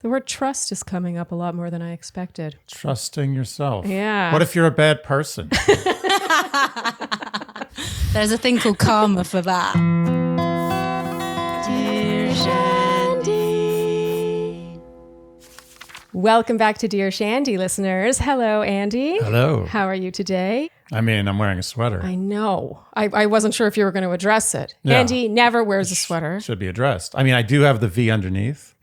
The word trust is coming up a lot more than I expected. Trusting yourself. Yeah. What if you're a bad person? There's a thing called karma for that. Dear Shandy. Welcome back to Dear Shandy, listeners. Hello, Andy. Hello. How are you today? I mean, I'm wearing a sweater. I know. I wasn't sure if you were going to address it. Yeah. Andy never wears a sweater. Should be addressed. I mean, I do have the V underneath,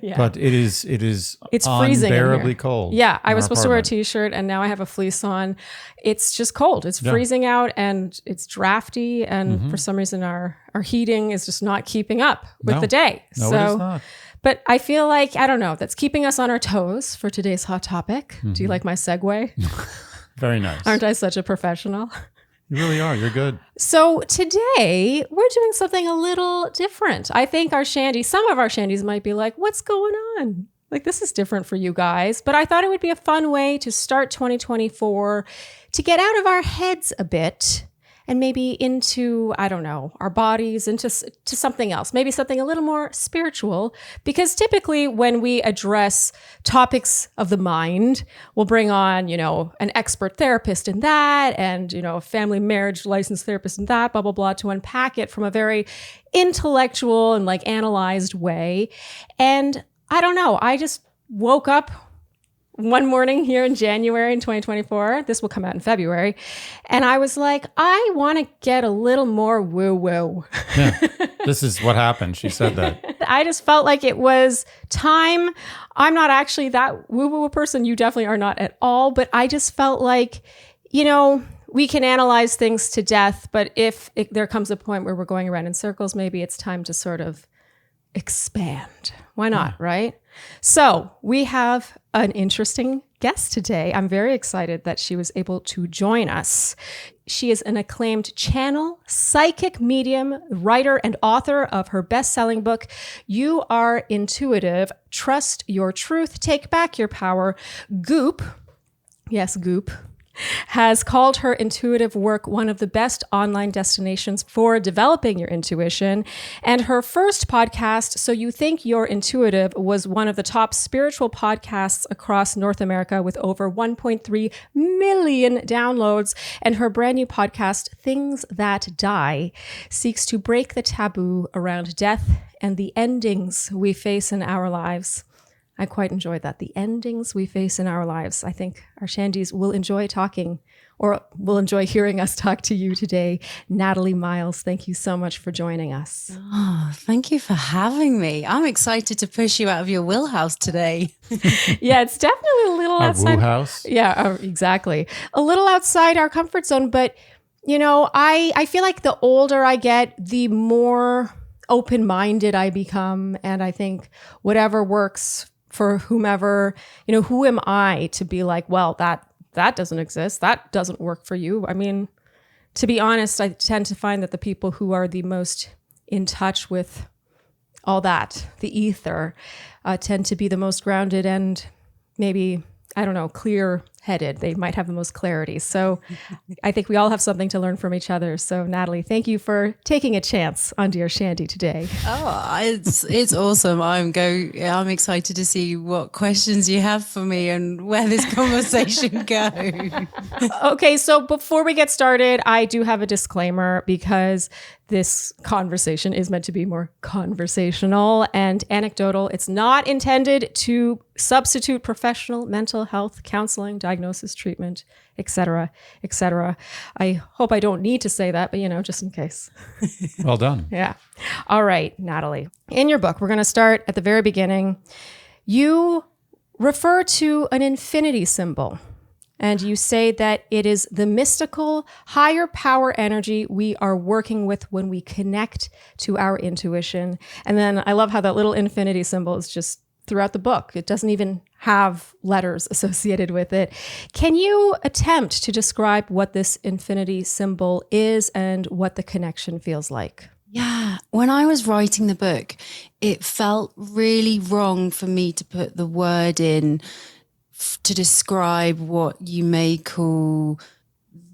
Yeah. but it's freezing in unbearably here. cold. Yeah, I in was our supposed to wear a apartment. t-shirt and now I have a fleece on. It's just cold. It's freezing out and it's drafty. And for some reason, our heating is just not keeping up with No. the day. No, so, it is not. But I feel like, I don't know, that's keeping us on our toes for today's hot topic. Do you like my segue? Very nice. Aren't I such a professional? You really are. You're good. So today we're doing something a little different. I think some of our Shandies might be like, what's going on? Like, this is different for you guys. But I thought it would be a fun way to start 2024 to get out of our heads a bit and maybe into, I don't know, our bodies, into to something else, maybe something a little more spiritual. Because typically when we address topics of the mind, we'll bring on, an expert therapist in that and, a family marriage licensed therapist in that, blah, blah, blah, to unpack it from a very intellectual and analyzed way. And I don't know, I just woke up one morning here in January in 2024, this will come out in February, and I was like, I want to get a little more woo-woo. Yeah. This is what happened. She said that. I just felt like it was time. I'm not actually that woo-woo person. You definitely are not at all, but I just felt like, we can analyze things to death, but if there comes a point where we're going around in circles, maybe it's time to sort of expand. Why not, right? So we have an interesting guest today. I'm very excited that she was able to join us. She is an acclaimed channel, psychic medium, writer, and author of her best-selling book, You Are Intuitive, Trust Your Truth, Take Back Your Power. Goop, yes, Goop, has called her intuitive work one of the best online destinations for developing your intuition. And her first podcast, So You Think You're Intuitive, was one of the top spiritual podcasts across North America with over 1.3 million downloads. And her brand new podcast, Things That Die, seeks to break the taboo around death and the endings we face in our lives. I quite enjoyed that. The endings we face in our lives. I think our Shandies will enjoy talking, or will enjoy hearing us talk to you today. Natalie Miles, thank you so much for joining us. Oh, thank you for having me. I'm excited to push you out of your wheelhouse today. Yeah, it's definitely a little Our outside. woo house. Yeah, exactly. A little outside our comfort zone. But, I feel like the older I get, the more open-minded I become. And I think whatever works for whomever, who am I to be like, well, that doesn't exist. That doesn't work for you. I mean, to be honest, I tend to find that the people who are the most in touch with all that, the ether, tend to be the most grounded and maybe, I don't know, clear-headed. They might have the most clarity. So I think we all have something to learn from each other. So Natalie, thank you for taking a chance on Dear Shandy today. Oh, it's awesome. I'm excited to see what questions you have for me and where this conversation goes. Okay, so before we get started, I do have a disclaimer because this conversation is meant to be more conversational and anecdotal. It's not intended to substitute professional mental health counseling, diagnosis, treatment, etc., etc. I hope I don't need to say that, but just in case. Well done. Yeah. All right, Natalie. In your book, we're going to start at the very beginning. You refer to an infinity symbol. And you say that it is the mystical, higher power energy we are working with when we connect to our intuition. And then I love how that little infinity symbol is just throughout the book. It doesn't even have letters associated with it. Can you attempt to describe what this infinity symbol is and what the connection feels like? Yeah, when I was writing the book, it felt really wrong for me to put the word in to describe what you may call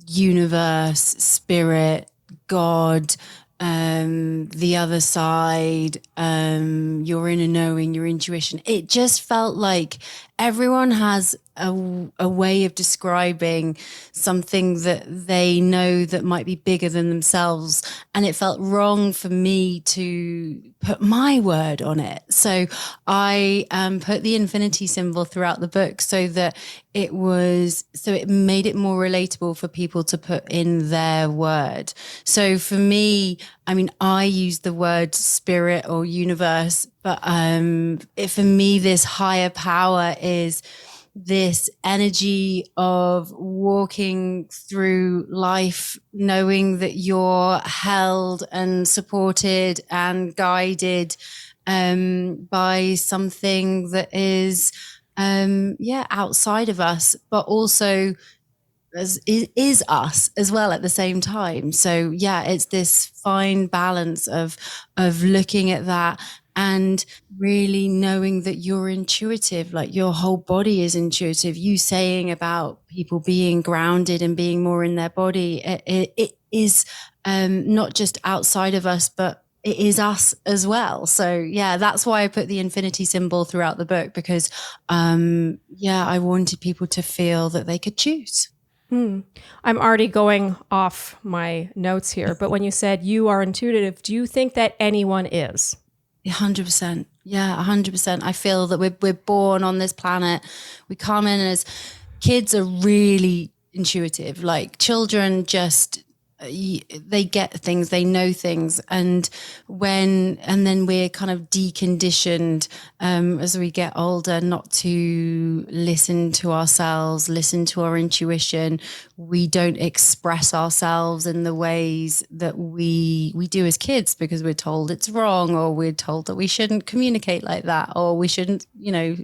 universe, spirit, God, the other side, your inner knowing, your intuition. It just felt like everyone has a way of describing something that they know that might be bigger than themselves. And it felt wrong for me to put my word on it. So I put the infinity symbol throughout the book so that it made it more relatable for people to put in their word. So for me, I mean, I use the word spirit or universe, but for me, this higher power is this energy of walking through life, knowing that you're held and supported and guided by something that is, outside of us, but also is us as well at the same time. So yeah, it's this fine balance of looking at that and really knowing that you're intuitive, like your whole body is intuitive. You saying about people being grounded and being more in their body, it is not just outside of us, but it is us as well. So yeah, that's why I put the infinity symbol throughout the book, because I wanted people to feel that they could choose. I'm already going off my notes here, but when you said you are intuitive, do you think that anyone is? 100%. Yeah, 100%. I feel that we're born on this planet. We come in as kids are really intuitive. Like children just they get things, they know things, and then we're kind of deconditioned as we get older not to listen to ourselves, listen to our intuition. We don't express ourselves in the ways that we do as kids because we're told it's wrong, or we're told that we shouldn't communicate like that, or we shouldn't,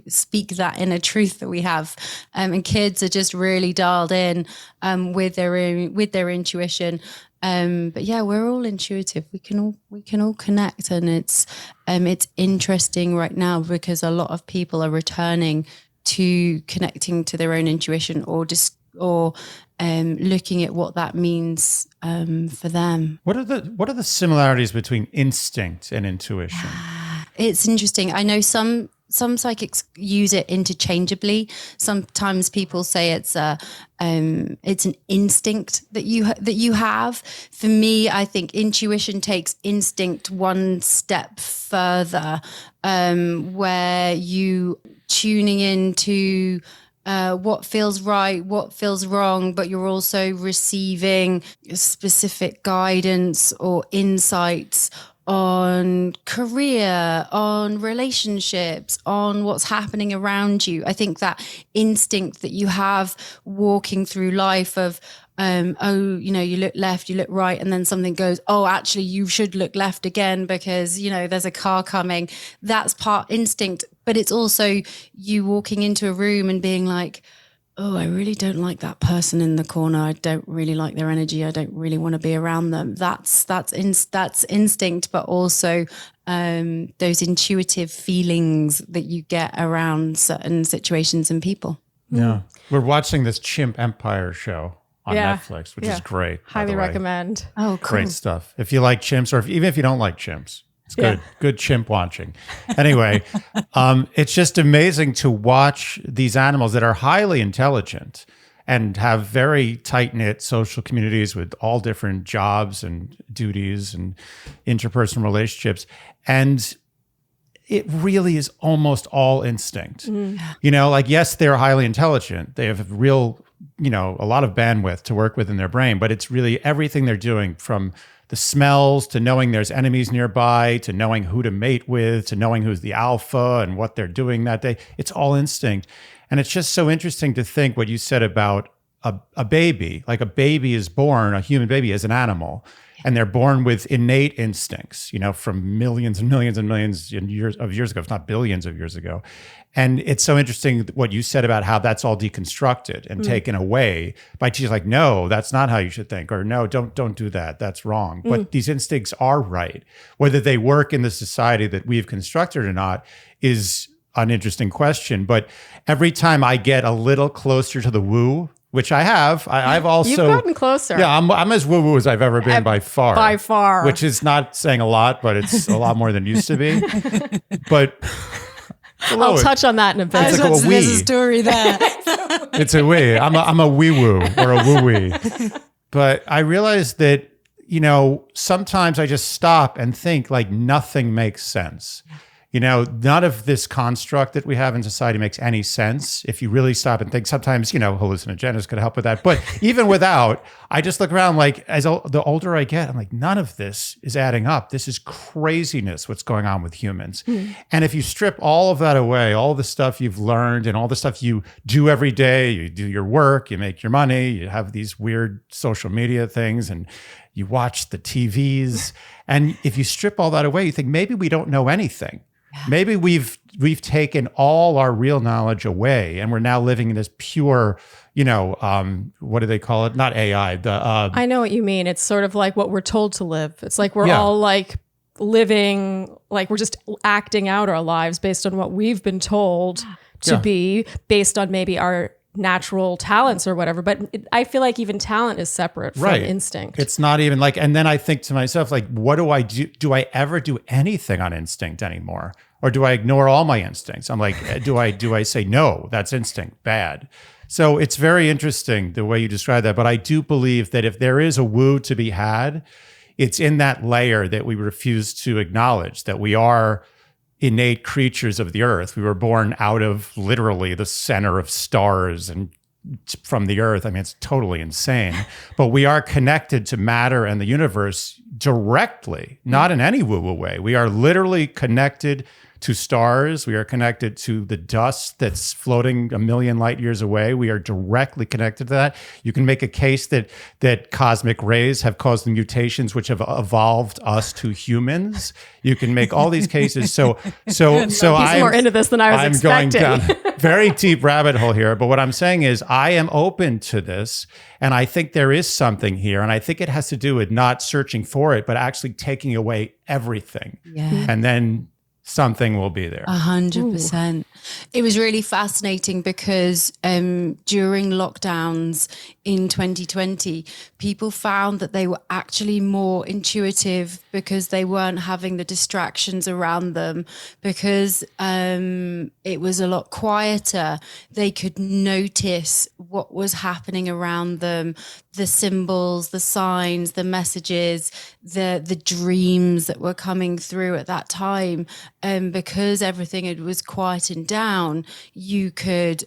speak that inner truth that we have. And kids are just really dialed in with their intuition. But yeah, we're all intuitive. We can all connect, and it's interesting right now because a lot of people are returning to connecting to their own intuition, or looking at what that means for them. What are the similarities between instinct and intuition? It's interesting. I know some psychics use it interchangeably. Sometimes people say it's an instinct that you have. For me, I think intuition takes instinct one step further, where you tuning into what feels right, what feels wrong, but you're also receiving specific guidance or insights on career, on relationships, on what's happening around you. I think that instinct that you have walking through life of, you look left, you look right, and then something goes, oh, actually, you should look left again because, there's a car coming. That's part instinct, but it's also you walking into a room and being like, oh, I really don't like that person in the corner. I don't really like their energy. I don't really want to be around them. That's instinct, but also those intuitive feelings that you get around certain situations and people. Yeah. We're watching this Chimp Empire show on Netflix, which is great. Highly recommend. Oh, cool. Great stuff. If you like chimps, or even if you don't like chimps, it's good. Yeah. Good chimp watching. Anyway, it's just amazing to watch these animals that are highly intelligent and have very tight-knit social communities with all different jobs and duties and interpersonal relationships. And it really is almost all instinct. Yes, they're highly intelligent. They have real, a lot of bandwidth to work with in their brain, but it's really everything they're doing, from the smells to knowing there's enemies nearby, to knowing who to mate with, to knowing who's the alpha and what they're doing that day. It's all instinct. And it's just so interesting to think what you said about a baby. Like a baby is born, a human baby is an animal, and they're born with innate instincts, from millions and millions and millions of years ago, if not billions of years ago. And it's so interesting what you said about how that's all deconstructed and taken away by teachers like, no, that's not how you should think, or no, don't do that. That's wrong. But these instincts are right. Whether they work in the society that we've constructed or not is an interesting question. But every time I get a little closer to the woo which I have. I've also You've gotten closer. Yeah, I'm as woo woo as I've ever been by far. By far, which is not saying a lot, but it's a lot more than it used to be. But I'll touch on that in a bit. It's like a There's a story there. It's a wee. I'm a wee woo or a woo wee. But I realized that, sometimes I just stop and think like nothing makes sense. None of this construct that we have in society makes any sense. If you really stop and think, sometimes, hallucinogens could help with that. But even without, I just look around like the older I get, I'm like, none of this is adding up. This is craziness, what's going on with humans. And if you strip all of that away, all the stuff you've learned and all the stuff you do every day, you do your work, you make your money, you have these weird social media things, and you watch the TVs. And if you strip all that away, you think maybe we don't know anything. Maybe we've taken all our real knowledge away, and we're now living in this pure, what do they call it? Not AI. I know what you mean. It's sort of like what we're told to live. It's like we're all like living, like we're just acting out our lives based on what we've been told to be, based on maybe our natural talents or whatever. But I feel like even talent is separate from instinct. It's not even like, and then I think to myself, like, what do I do? Do I ever do anything on instinct anymore? Or do I ignore all my instincts? I'm like, do I say, no, that's instinct, bad. So it's very interesting the way you describe that. But I do believe that if there is a woo to be had, it's in that layer that we refuse to acknowledge, that we are innate creatures of the earth. We were born out of literally the center of stars and from the earth. I mean, it's totally insane. But we are connected to matter and the universe directly, not in any woo-woo way. We are literally connected to stars. We are connected to the dust that's floating a million light years away. We are directly connected to that. You can make a case that cosmic rays have caused the mutations which have evolved us to humans. You can make all these cases. So He's more into this than I was expecting. I'm going down very deep rabbit hole here. But what I'm saying is I am open to this. And I think there is something here. And I think it has to do with not searching for it, but actually taking away everything. Yeah. And then something will be there. 100%. It was really fascinating because during lockdowns in 2020, people found that they were actually more intuitive because they weren't having the distractions around them, because it was a lot quieter. They could notice what was happening around them, the symbols, the signs, the messages, the dreams that were coming through at that time. Because everything was quietened down, you could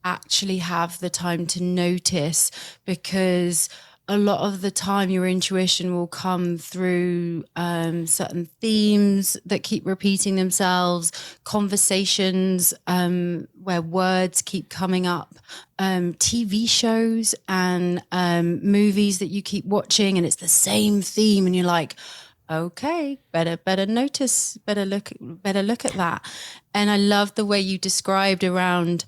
actually have the time to notice, because a lot of the time your intuition will come through certain themes that keep repeating themselves, conversations where words keep coming up, TV shows and movies that you keep watching, and it's the same theme, and you're like, okay, better notice, better look at that. And I love the way you described around,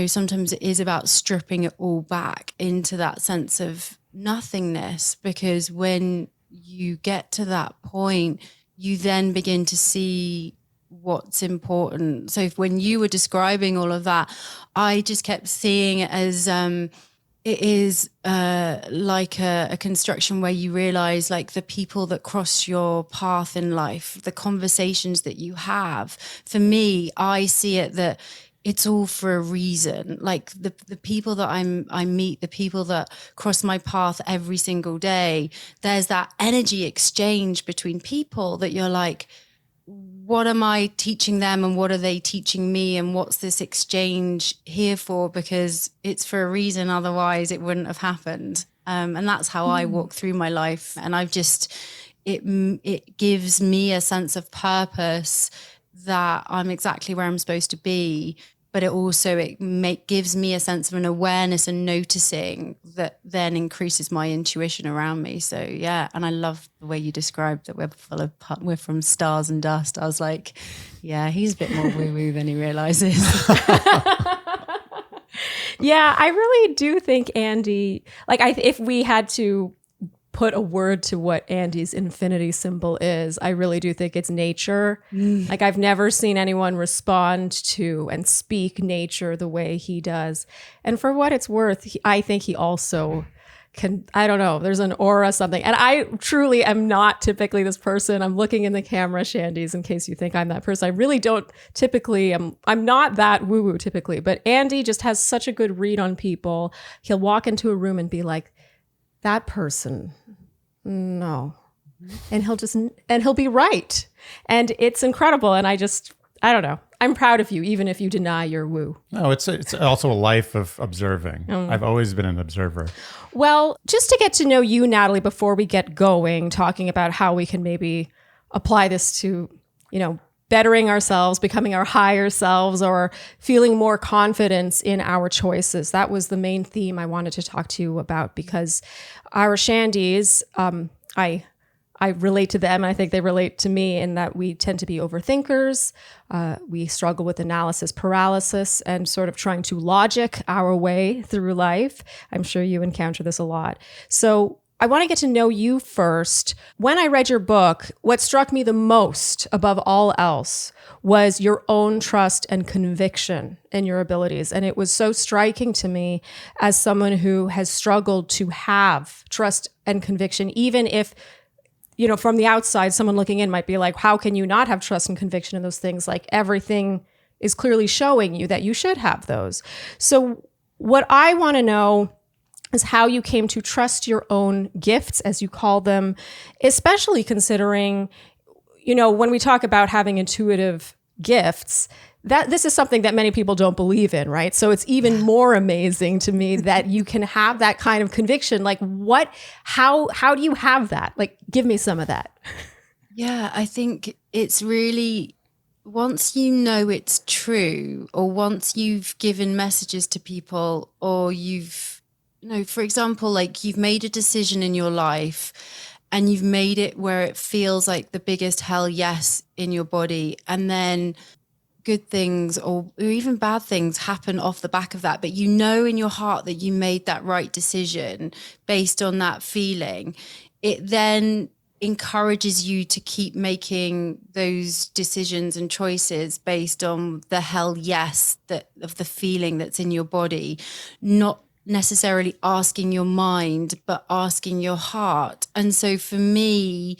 sometimes it is about stripping it all back into that sense of nothingness, because when you get to that point, you then begin to see what's important. So when you were describing all of that, I just kept seeing it as it is like a construction where you realize, like, the people that cross your path in life, the conversations that you have. For me, I see it that it's all for a reason. Like the people that I meet, the people that cross my path every single day, there's that energy exchange between people that you're like, what am I teaching them and what are they teaching me, and what's this exchange here for? Because it's for a reason, otherwise it wouldn't have happened. And that's how I walk through my life. And it gives me a sense of purpose that I'm exactly where I'm supposed to be. But it gives me a sense of an awareness and noticing that then increases my intuition around me. So yeah, and I love the way you described that we're from stars and dust. I was like, yeah, he's a bit more woo-woo than he realizes. Yeah, I really do think Andy, like if we had to put a word to what Andy's infinity symbol is, I really do think it's nature. Like I've never seen anyone respond to and speak nature the way he does. And for what it's worth, I think he also can, I don't know, there's an aura, something. And I truly am not typically this person. I'm looking in the camera, Shandy's, in case you think I'm that person. I really don't typically, I'm not that woo-woo typically, but Andy just has such a good read on people. He'll walk into a room and be like, that person, no. And he'll be right. And it's incredible. And I don't know. I'm proud of you, even if you deny your woo. No, it's also a life of observing. I've always been an observer. Well, just to get to know you, Natalie, before we get going, talking about how we can maybe apply this to, bettering ourselves, becoming our higher selves, or feeling more confidence in our choices. That was the main theme I wanted to talk to you about, because our Shandys, I relate to them, and I think they relate to me in that we tend to be overthinkers. We struggle with analysis paralysis and sort of trying to logic our way through life. I'm sure you encounter this a lot. So I want to get to know you first. When I read your book, what struck me the most above all else was your own trust and conviction in your abilities. And it was so striking to me as someone who has struggled to have trust and conviction, even if from the outside, someone looking in might be like, how can you not have trust and conviction in those things? Like everything is clearly showing you that you should have those. So what I want to know is how you came to trust your own gifts, as you call them, especially considering, when we talk about having intuitive gifts, that this is something that many people don't believe in, right? So it's even more amazing to me that you can have that kind of conviction. Like how do you have that? Like, give me some of that. Yeah, I think it's really, once you know it's true, or once you've given messages to people, or you've, for example, like you've made a decision in your life and you've made it where it feels like the biggest hell yes in your body, and then good things or even bad things happen off the back of that, but in your heart that you made that right decision based on that feeling, it then encourages you to keep making those decisions and choices based on the hell yes of the feeling that's in your body, not necessarily asking your mind, but asking your heart. And so for me,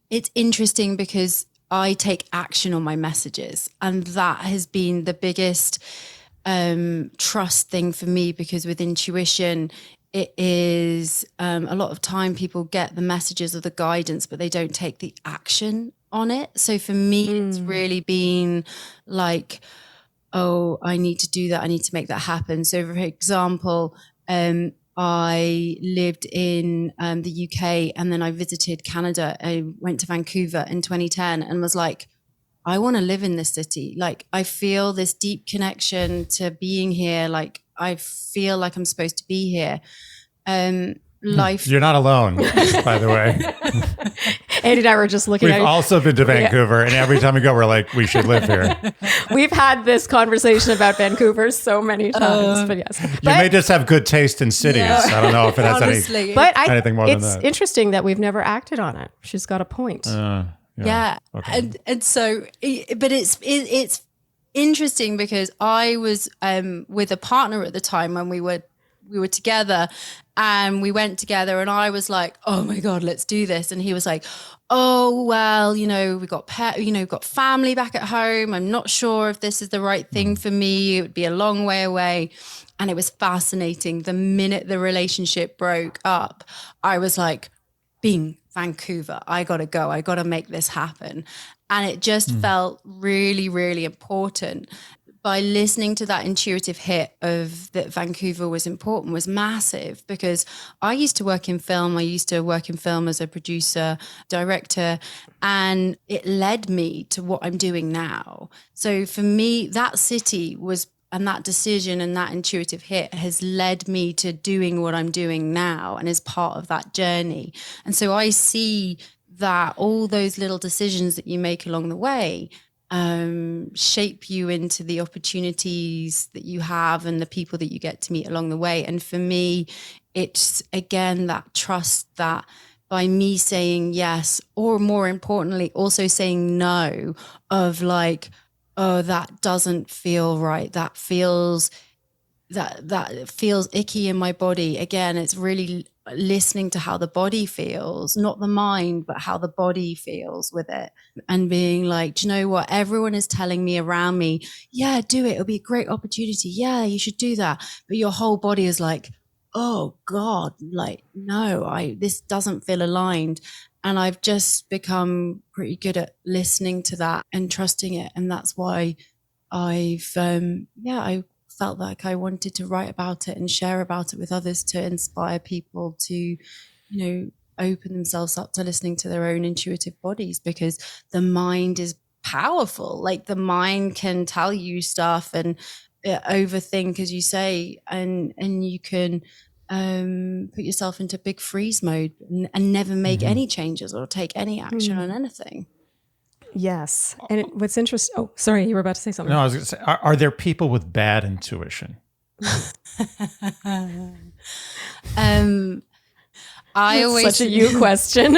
it's interesting because I take action on my messages, and that has been the biggest trust thing for me, because with intuition, it is a lot of time people get the messages or the guidance, but they don't take the action on it. So for me, it's really been like, oh, I need to do that. I need to make that happen. So for example, I lived in the UK, and then I visited Canada. I went to Vancouver in 2010 and was like, I want to live in this city. Like, I feel this deep connection to being here. Like, I feel like I'm supposed to be here. Life. You're not alone, by the way. Andy and I were just looking We've also been to Vancouver, and every time we go, we're like, we should live here. We've had this conversation about Vancouver so many times, but yes. You may just have good taste in cities. Yeah. I don't know if it has anything more than that. It's interesting that we've never acted on it. She's got a point. Yeah. Okay. And so, but it's interesting because I was with a partner at the time when we were together, and we went together, and I was like, oh my God, let's do this. And he was like, oh, well, we've got we've got family back at home. I'm not sure if this is the right thing for me. It would be a long way away. And it was fascinating. The minute the relationship broke up, I was like, bing, Vancouver, I got to go. I got to make this happen. And it just felt really, really important. By listening to that intuitive hit of that Vancouver was important was massive, because I used to work in film. I used to work in film as a producer, director, and it led me to what I'm doing now. So for me, that city was, and that decision and that intuitive hit has led me to doing what I'm doing now, and is part of that journey. And so I see that all those little decisions that you make along the way shape you into the opportunities that you have and the people that you get to meet along the way. And for me, it's again that trust that by me saying yes, or more importantly, also saying no, of like, oh, that doesn't feel right. That feels icky in my body. Again, it's really listening to how the body feels, not the mind, but how the body feels with it. And being like, do you know what? Everyone is telling me around me, yeah, do it. It'll be a great opportunity. Yeah, you should do that. But your whole body is like, oh God, like, no, this doesn't feel aligned. And I've just become pretty good at listening to that and trusting it. And that's why I felt like I wanted to write about it and share about it with others to inspire people to, open themselves up to listening to their own intuitive bodies, because the mind is powerful. Like the mind can tell you stuff and overthink, as you say, and you can put yourself into big freeze mode and never make any changes or take any action on anything. Yes. And what's interesting, oh, sorry, you were about to say something. No, I was going to say, are there people with bad intuition? Such a you question.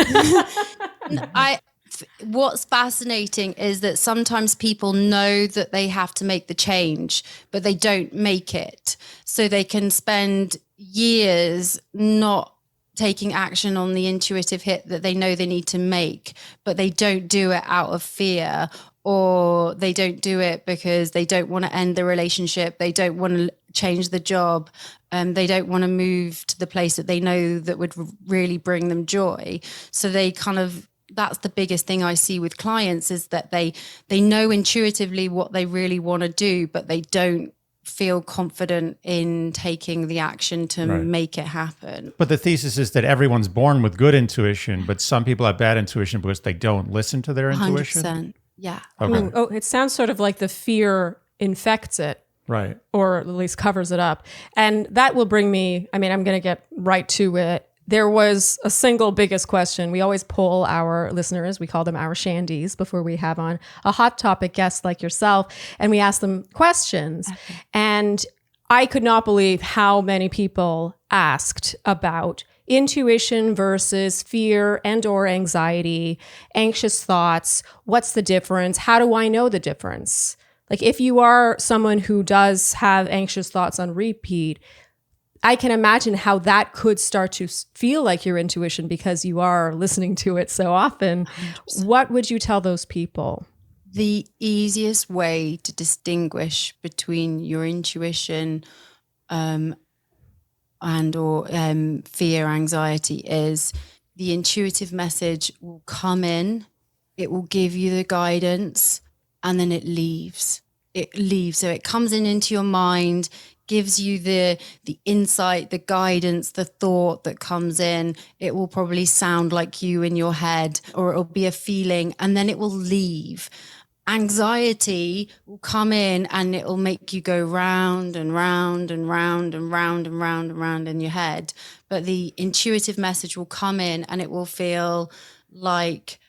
What's fascinating is that sometimes people know that they have to make the change, but they don't make it. So they can spend years not taking action on the intuitive hit that they know they need to make, but they don't do it out of fear, or they don't do it because they don't want to end the relationship. They don't want to change the job. They don't want to move to the place that they know that would really bring them joy. So they that's the biggest thing I see with clients, is that they know intuitively what they really want to do, but they don't feel confident in taking the action to make it happen. But the thesis is that everyone's born with good intuition, but some people have bad intuition because they don't listen to their intuition? 100%. Yeah. Okay. It sounds sort of like the fear infects it. Right. Or at least covers it up. And that will bring me, I'm going to get right to it. There was a single biggest question. We always poll our listeners. We call them our Shandies before we have on a hot topic guest like yourself. And we ask them questions. Okay. And I could not believe how many people asked about intuition versus fear and or anxiety, anxious thoughts. What's the difference? How do I know the difference? Like if you are someone who does have anxious thoughts on repeat, I can imagine how that could start to feel like your intuition because you are listening to it so often. 100%. What would you tell those people? The easiest way to distinguish between your intuition and or fear, anxiety, is the intuitive message will come in, it will give you the guidance, and then it leaves. So it comes into your mind, gives you the insight, the guidance, the thought that comes in. It will probably sound like you in your head, or it'll be a feeling, and then it will leave. Anxiety will come in and it will make you go round and round and round and round and round and round in your head. But the intuitive message will come in and it will feel like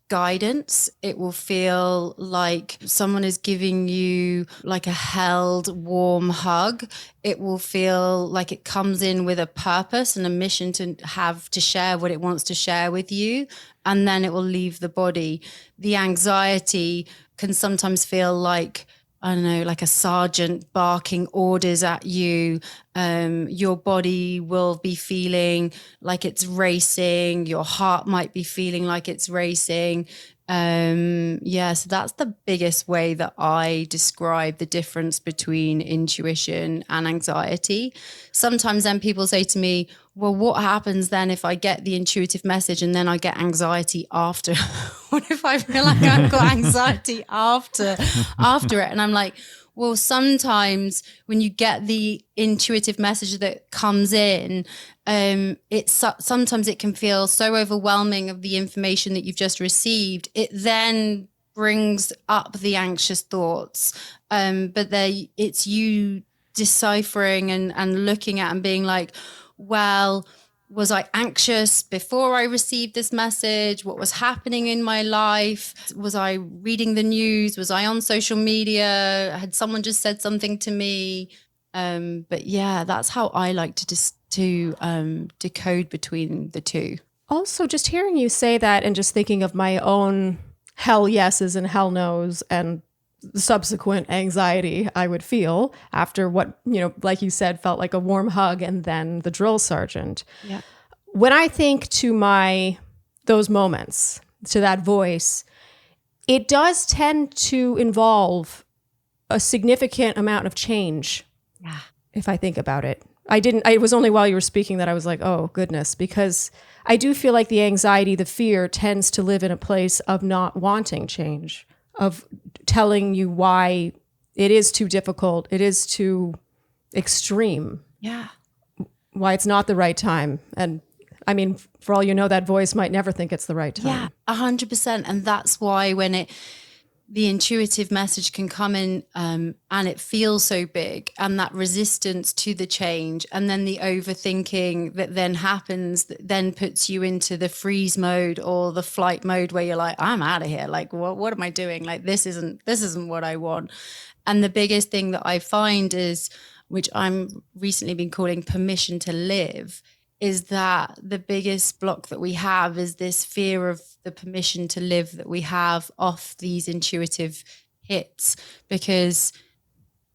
guidance. It will feel like someone is giving you like a held, warm hug. It will feel like it comes in with a purpose and a mission to have to share what it wants to share with you. And then it will leave the body. The anxiety can sometimes feel like, I don't know, like a sergeant barking orders at you. Your body will be feeling like it's racing. Your heart might be feeling like it's racing. So that's the biggest way that I describe the difference between intuition and anxiety. Sometimes then people say to me, well, what happens then if I get the intuitive message and then I get anxiety after? What if I feel like I've got anxiety after it? And I'm like, well, sometimes when you get the intuitive message that comes in, sometimes it can feel so overwhelming of the information that you've just received. It then brings up the anxious thoughts, but it's you deciphering and looking at and being like, well, Was I anxious before I received this message? What was happening in my life? Was I reading the news? Was I on social media? Had someone just said something to me? But yeah, that's how I like to decode between the two. Also, just hearing you say that and just thinking of my own hell yeses and hell nos and the subsequent anxiety I would feel after what, like you said, felt like a warm hug and then the drill sergeant. Yeah. When I think to those moments, to that voice, it does tend to involve a significant amount of change. Yeah. If I think about it. It was only while you were speaking that I was like, oh goodness, because I do feel like the anxiety, the fear tends to live in a place of not wanting change, of telling you why it is too difficult, it is too extreme. Yeah. Why it's not the right time. And I mean, for all you know, that voice might never think it's the right time. Yeah, 100%. And that's why when the intuitive message can come in and it feels so big, and that resistance to the change, and then the overthinking that then happens, that then puts you into the freeze mode or the flight mode where you're like, I'm out of here. Like, what am I doing? Like, this isn't what I want. And the biggest thing that I find is, which I'm recently been calling permission to live, is that the biggest block that we have is this fear of the permission to live that we have off these intuitive hits, because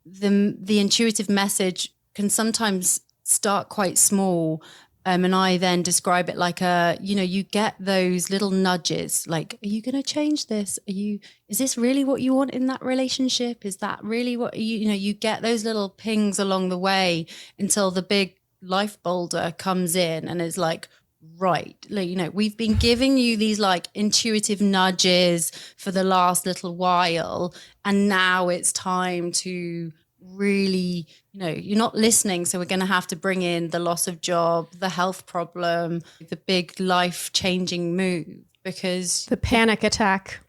the intuitive message can sometimes start quite small. And I then describe it like you get those little nudges, like, are you going to change this? Is this really what you want in that relationship? Is that really what you get those little pings along the way until the big life boulder comes in and is like, right, we've been giving you these like intuitive nudges for the last little while, and now it's time to really, you're not listening, so we're going to have to bring in the loss of job, the health problem, the big life-changing move, because the panic attack.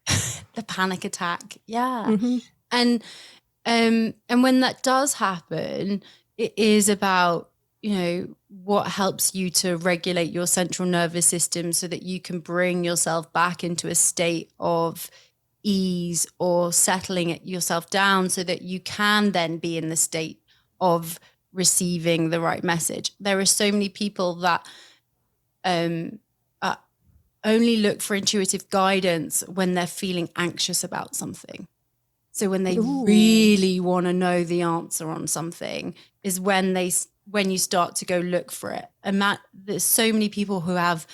Yeah. Mm-hmm. And when that does happen, it is about what helps you to regulate your central nervous system so that you can bring yourself back into a state of ease, or settling yourself down so that you can then be in the state of receiving the right message. There are so many people that only look for intuitive guidance when they're feeling anxious about something. So when they really want to know the answer on something is when you start to go look for it. And there's so many people who have,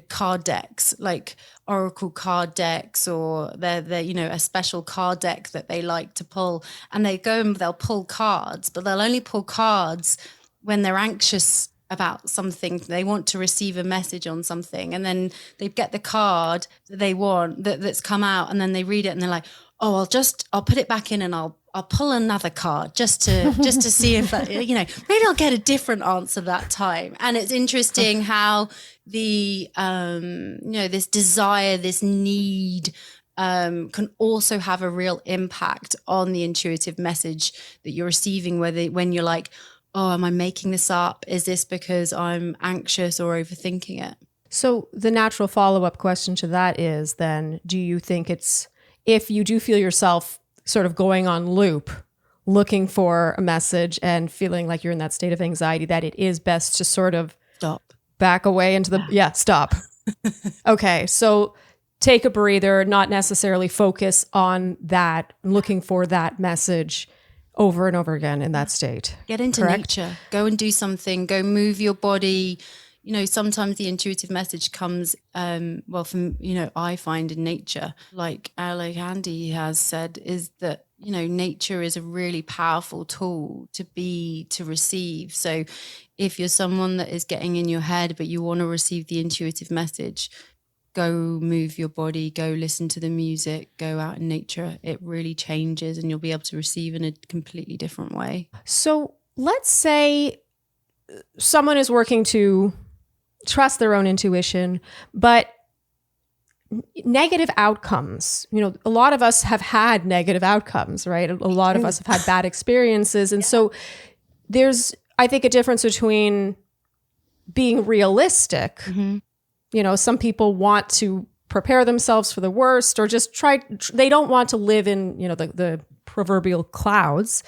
card decks, like oracle card decks, or they're a special card deck that they like to pull, and they go and they'll pull cards, but they'll only pull cards when they're anxious about something. They want to receive a message on something, and then they get the card that they want that's come out, and then they read it and they're like, oh, I'll put it back in and I'll pull another card just to see if that, maybe I'll get a different answer that time. And it's interesting how the this desire, this need can also have a real impact on the intuitive message that you're receiving, when you're like, oh, am I making this up? Is this because I'm anxious or overthinking it? So the natural follow-up question to that is then, do you think if you do feel yourself sort of going on loop, looking for a message and feeling like you're in that state of anxiety, that it is best to sort of stop, back away into stop. Okay. So take a breather, not necessarily focus on that, looking for that message over and over again in that state. Get into nature, go and do something, go move your body. Sometimes the intuitive message comes, I find in nature, like Shandy has said, is that, nature is a really powerful tool to receive. So if you're someone that is getting in your head, but you want to receive the intuitive message, go move your body, go listen to the music, go out in nature. It really changes, and you'll be able to receive in a completely different way. So let's say someone is working to trust their own intuition, but negative outcomes, a lot of us have had negative outcomes, right? A lot of us have had bad experiences. And so there's, I think, a difference between being realistic. You know, some people want to prepare themselves for the worst or just they don't want to live in, you know, the proverbial clouds.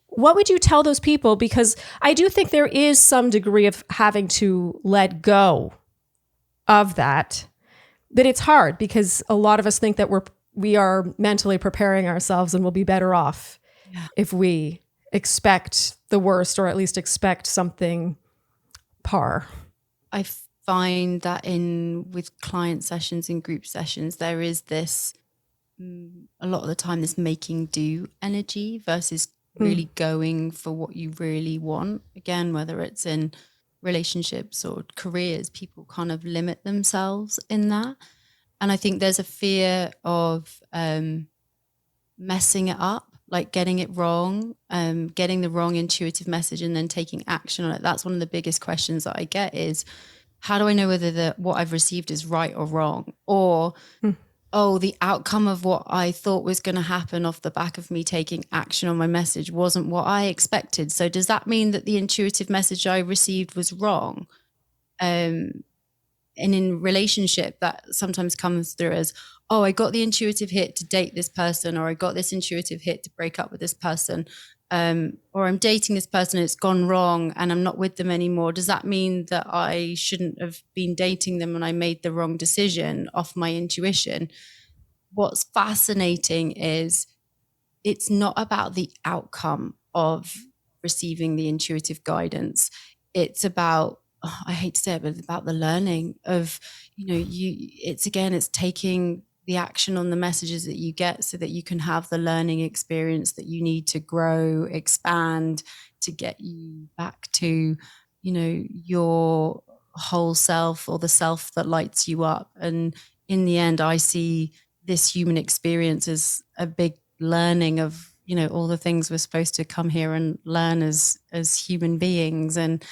What would you tell those people? Because I do think there is some degree of having to let go of that, but it's hard because a lot of us think that we are mentally preparing ourselves and we'll be better off if we expect the worst or at least expect something par. I find that with client sessions and group sessions, there is this, a lot of the time, this making do energy versus really going for what you really want. Again, whether it's in relationships or careers, people kind of limit themselves in that. And I think there's a fear of messing it up, like getting it wrong, getting the wrong intuitive message and then taking action on it. That's one of the biggest questions that I get is, how do I know whether what I've received is right or wrong? Or, the outcome of what I thought was going to happen off the back of me taking action on my message wasn't what I expected. So does that mean that the intuitive message I received was wrong? And in relationship, that sometimes comes through as, I got the intuitive hit to date this person, or I got this intuitive hit to break up with this person, or I'm dating this person, it's gone wrong and I'm not with them anymore. Does that mean that I shouldn't have been dating them and I made the wrong decision off my intuition? What's fascinating is it's not about the outcome of receiving the intuitive guidance. It's about, I hate to say it, but it's about the learning of, it's taking the action on the messages that you get so that you can have the learning experience that you need to grow, expand, to get you back to, your whole self, or the self that lights you up. And in the end, I see this human experience as a big learning of, all the things we're supposed to come here and learn as human beings. And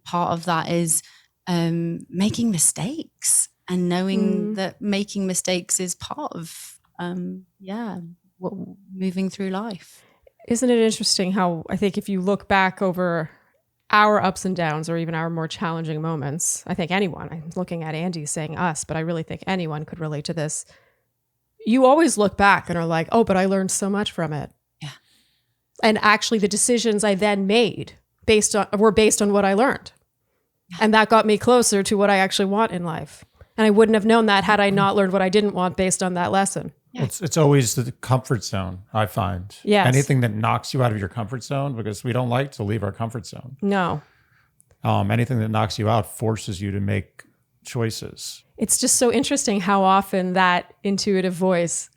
part of that is making mistakes. And knowing that making mistakes is part of, moving through life. Isn't it interesting how I think if you look back over our ups and downs, or even our more challenging moments, I think anyone, I'm looking at Andy saying us, but I really think anyone could relate to this. You always look back and are like, but I learned so much from it. Yeah. And actually the decisions I then made were based on what I learned. Yeah. And that got me closer to what I actually want in life. And I wouldn't have known that had I not learned what I didn't want based on that lesson. Yeah. It's always the comfort zone, I find. Yes. Anything that knocks you out of your comfort zone, because we don't like to leave our comfort zone. No. Anything that knocks you out forces you to make choices. It's just so interesting how often that intuitive voice,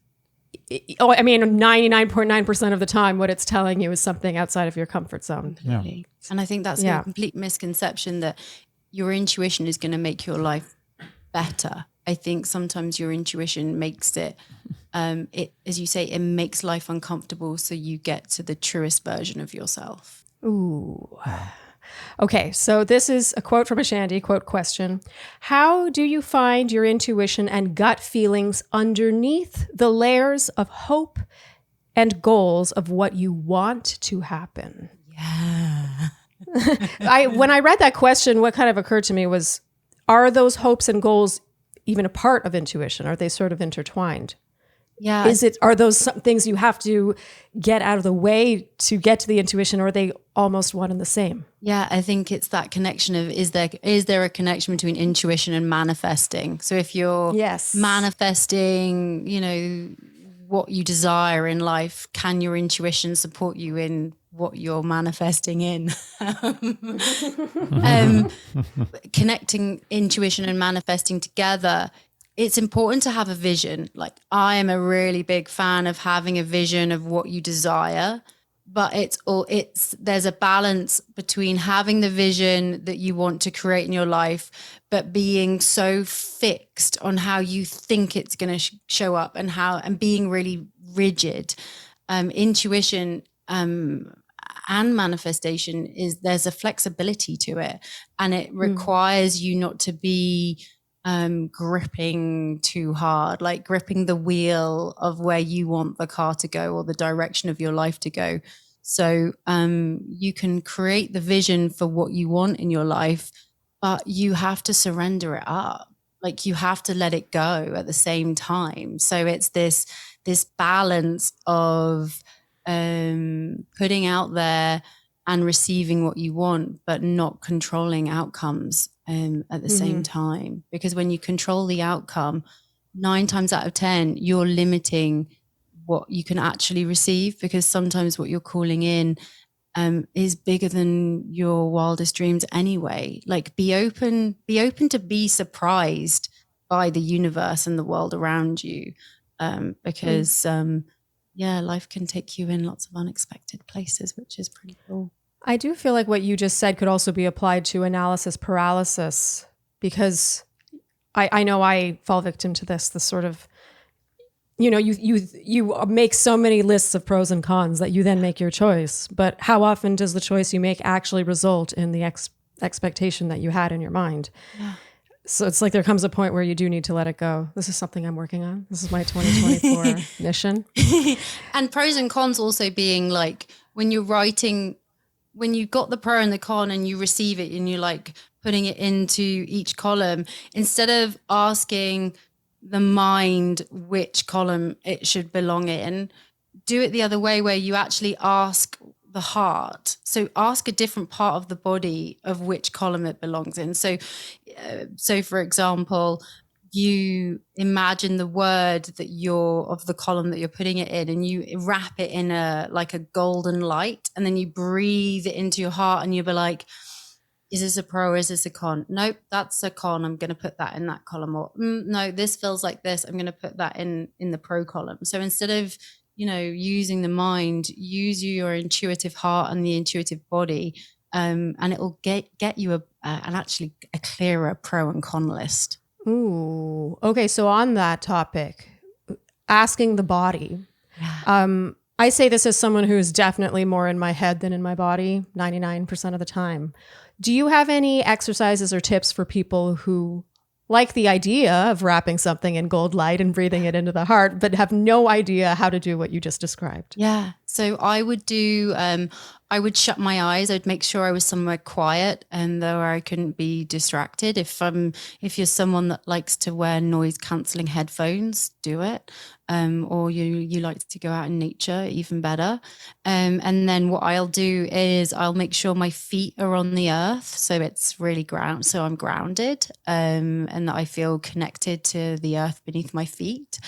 99.9% of the time, what it's telling you is something outside of your comfort zone. Yeah. And I think that's a complete misconception that your intuition is going to make your life better. I think sometimes your intuition makes it, as you say, it makes life uncomfortable so you get to the truest version of yourself. Ooh. Okay, so this is a quote from a Shandy, quote question. How do you find your intuition and gut feelings underneath the layers of hope and goals of what you want to happen? Yeah. When I read that question, what kind of occurred to me was, are those hopes and goals even a part of intuition? Are they sort of intertwined? Yeah. Are those some things you have to get out of the way to get to the intuition, or are they almost one and the same? Yeah, I think it's that connection of, is there a connection between intuition and manifesting? So if you're manifesting, what you desire in life, can your intuition support you in what you're manifesting in? Connecting intuition and manifesting together, it's important to have a vision. Like, I am a really big fan of having a vision of what you desire, but there's a balance between having the vision that you want to create in your life, but being so fixed on how you think it's going to show up and being really rigid. Intuition and manifestation there's a flexibility to it, and it requires you not to be gripping too hard, like gripping the wheel of where you want the car to go or the direction of your life to go. So you can create the vision for what you want in your life, but you have to surrender it up. Like you have to let it go at the same time. So it's this balance of putting out there and receiving what you want, but not controlling outcomes at the same time. Because when you control the outcome, 9 times out of 10, you're limiting what you can actually receive, because sometimes what you're calling in is bigger than your wildest dreams anyway. Like be open to be surprised by the universe and the world around you. Because life can take you in lots of unexpected places, which is pretty cool. I do feel like what you just said could also be applied to analysis paralysis, because I know I fall victim to this sort of, you make so many lists of pros and cons that you then make your choice. But how often does the choice you make actually result in the expectation that you had in your mind? Yeah. So it's like there comes a point where you do need to let it go. This is something I'm working on. This is my 2024 mission. And pros and cons also being like when you're writing, when you got the pro and the con and you receive it and you're like putting it into each column, instead of asking the mind which column it should belong in, do it the other way, where you actually ask the heart. So ask a different part of the body of which column it belongs in. So for example, you imagine the word that of the column that you're putting it in, and you wrap it in a golden light, and then you breathe it into your heart, and you'll be like, is this a pro or is this a con? Nope, that's a con. I'm going to put that in that column. Or no, this feels like this. I'm going to put that in the pro column. So instead of, using the mind, use your intuitive heart and the intuitive body, and it will get you a clearer pro and con list. Ooh, okay. So on that topic, asking the body. I say this as someone who is definitely more in my head than in my body, 99% of the time. Do you have any exercises or tips for people who like the idea of wrapping something in gold light and breathing it into the heart, but have no idea how to do what you just described? Yeah. So I would do, I would shut my eyes. I'd make sure I was somewhere quiet and where I couldn't be distracted. If you're someone that likes to wear noise cancelling headphones, do it. Or you like to go out in nature, even better. And then what I'll do is I'll make sure my feet are on the earth, so it's really so I'm grounded, and that I feel connected to the earth beneath my feet.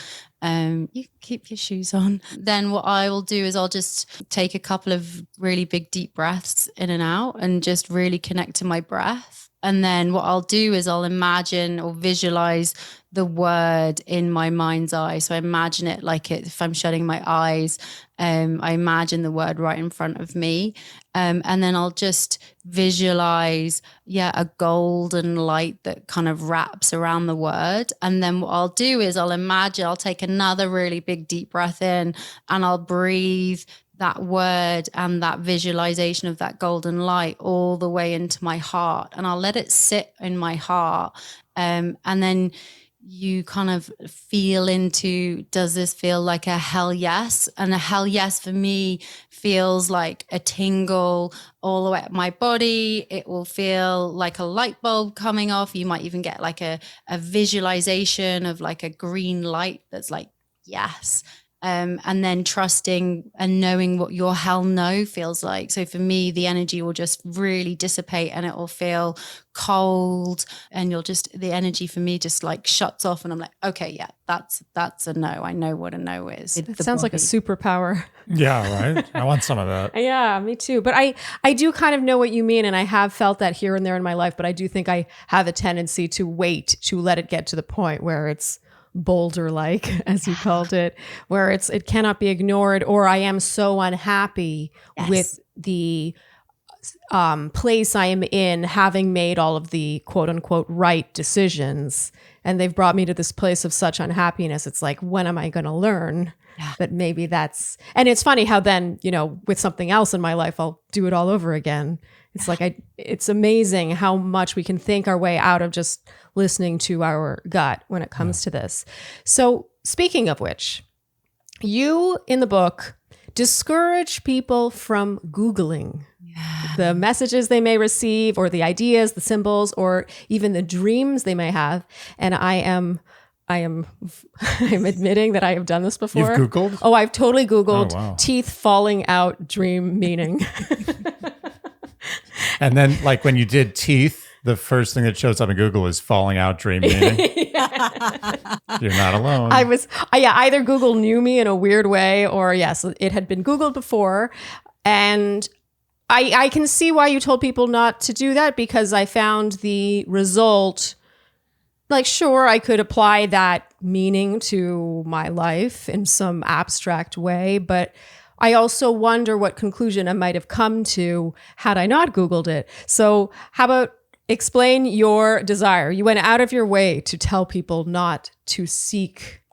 You can keep your shoes on. Then what I will do is I'll just take a couple of really big deep breaths in and out and just really connect to my breath. And then what I'll do is I'll imagine or visualize the word in my mind's eye. So I imagine it like if I'm shutting my eyes, I imagine the word right in front of me. And then I'll just visualize, a golden light that kind of wraps around the word. And then what I'll do is I'll take another really big deep breath in, and I'll breathe that word and that visualization of that golden light all the way into my heart, and I'll let it sit in my heart. And then you kind of feel into, does this feel like a hell yes? And a hell yes for me feels like a tingle all the way up my body. It will feel like a light bulb coming off. You might even get like a visualization of like a green light that's like, yes. And then trusting and knowing what your hell no feels like. So for me, the energy will just really dissipate and it will feel cold, and the energy for me just like shuts off, and I'm like, okay, yeah, that's a no. I know what a no is. It sounds like a superpower. Yeah, right. I want some of that. Yeah, me too. But I do kind of know what you mean, and I have felt that here and there in my life, but I do think I have a tendency to wait to let it get to the point where it's boulder-like, as you called it, where it cannot be ignored, or I am so unhappy with the place I am in, having made all of the quote unquote right decisions, and they've brought me to this place of such unhappiness. It's like, when am I going to learn? Yeah. But maybe and it's funny how then, with something else in my life, I'll do it all over again. It's like, it's amazing how much we can think our way out of just listening to our gut when it comes to this. So speaking of which, you in the book discourage people from Googling the messages they may receive, or the ideas, the symbols, or even the dreams they may have. And I'm admitting that I have done this before. You've Googled? Oh, I've totally Googled Oh, wow. teeth falling out dream meaning. And then, like, when you did teeth, the first thing that shows up in Google is falling out dream meaning. You're not alone. Either Google knew me in a weird way, or yes, it had been Googled before. And I can see why you told people not to do that, because I found the result, like, sure, I could apply that meaning to my life in some abstract way, but I also wonder what conclusion I might have come to had I not Googled it. So how about explain your desire? You went out of your way to tell people not to seek,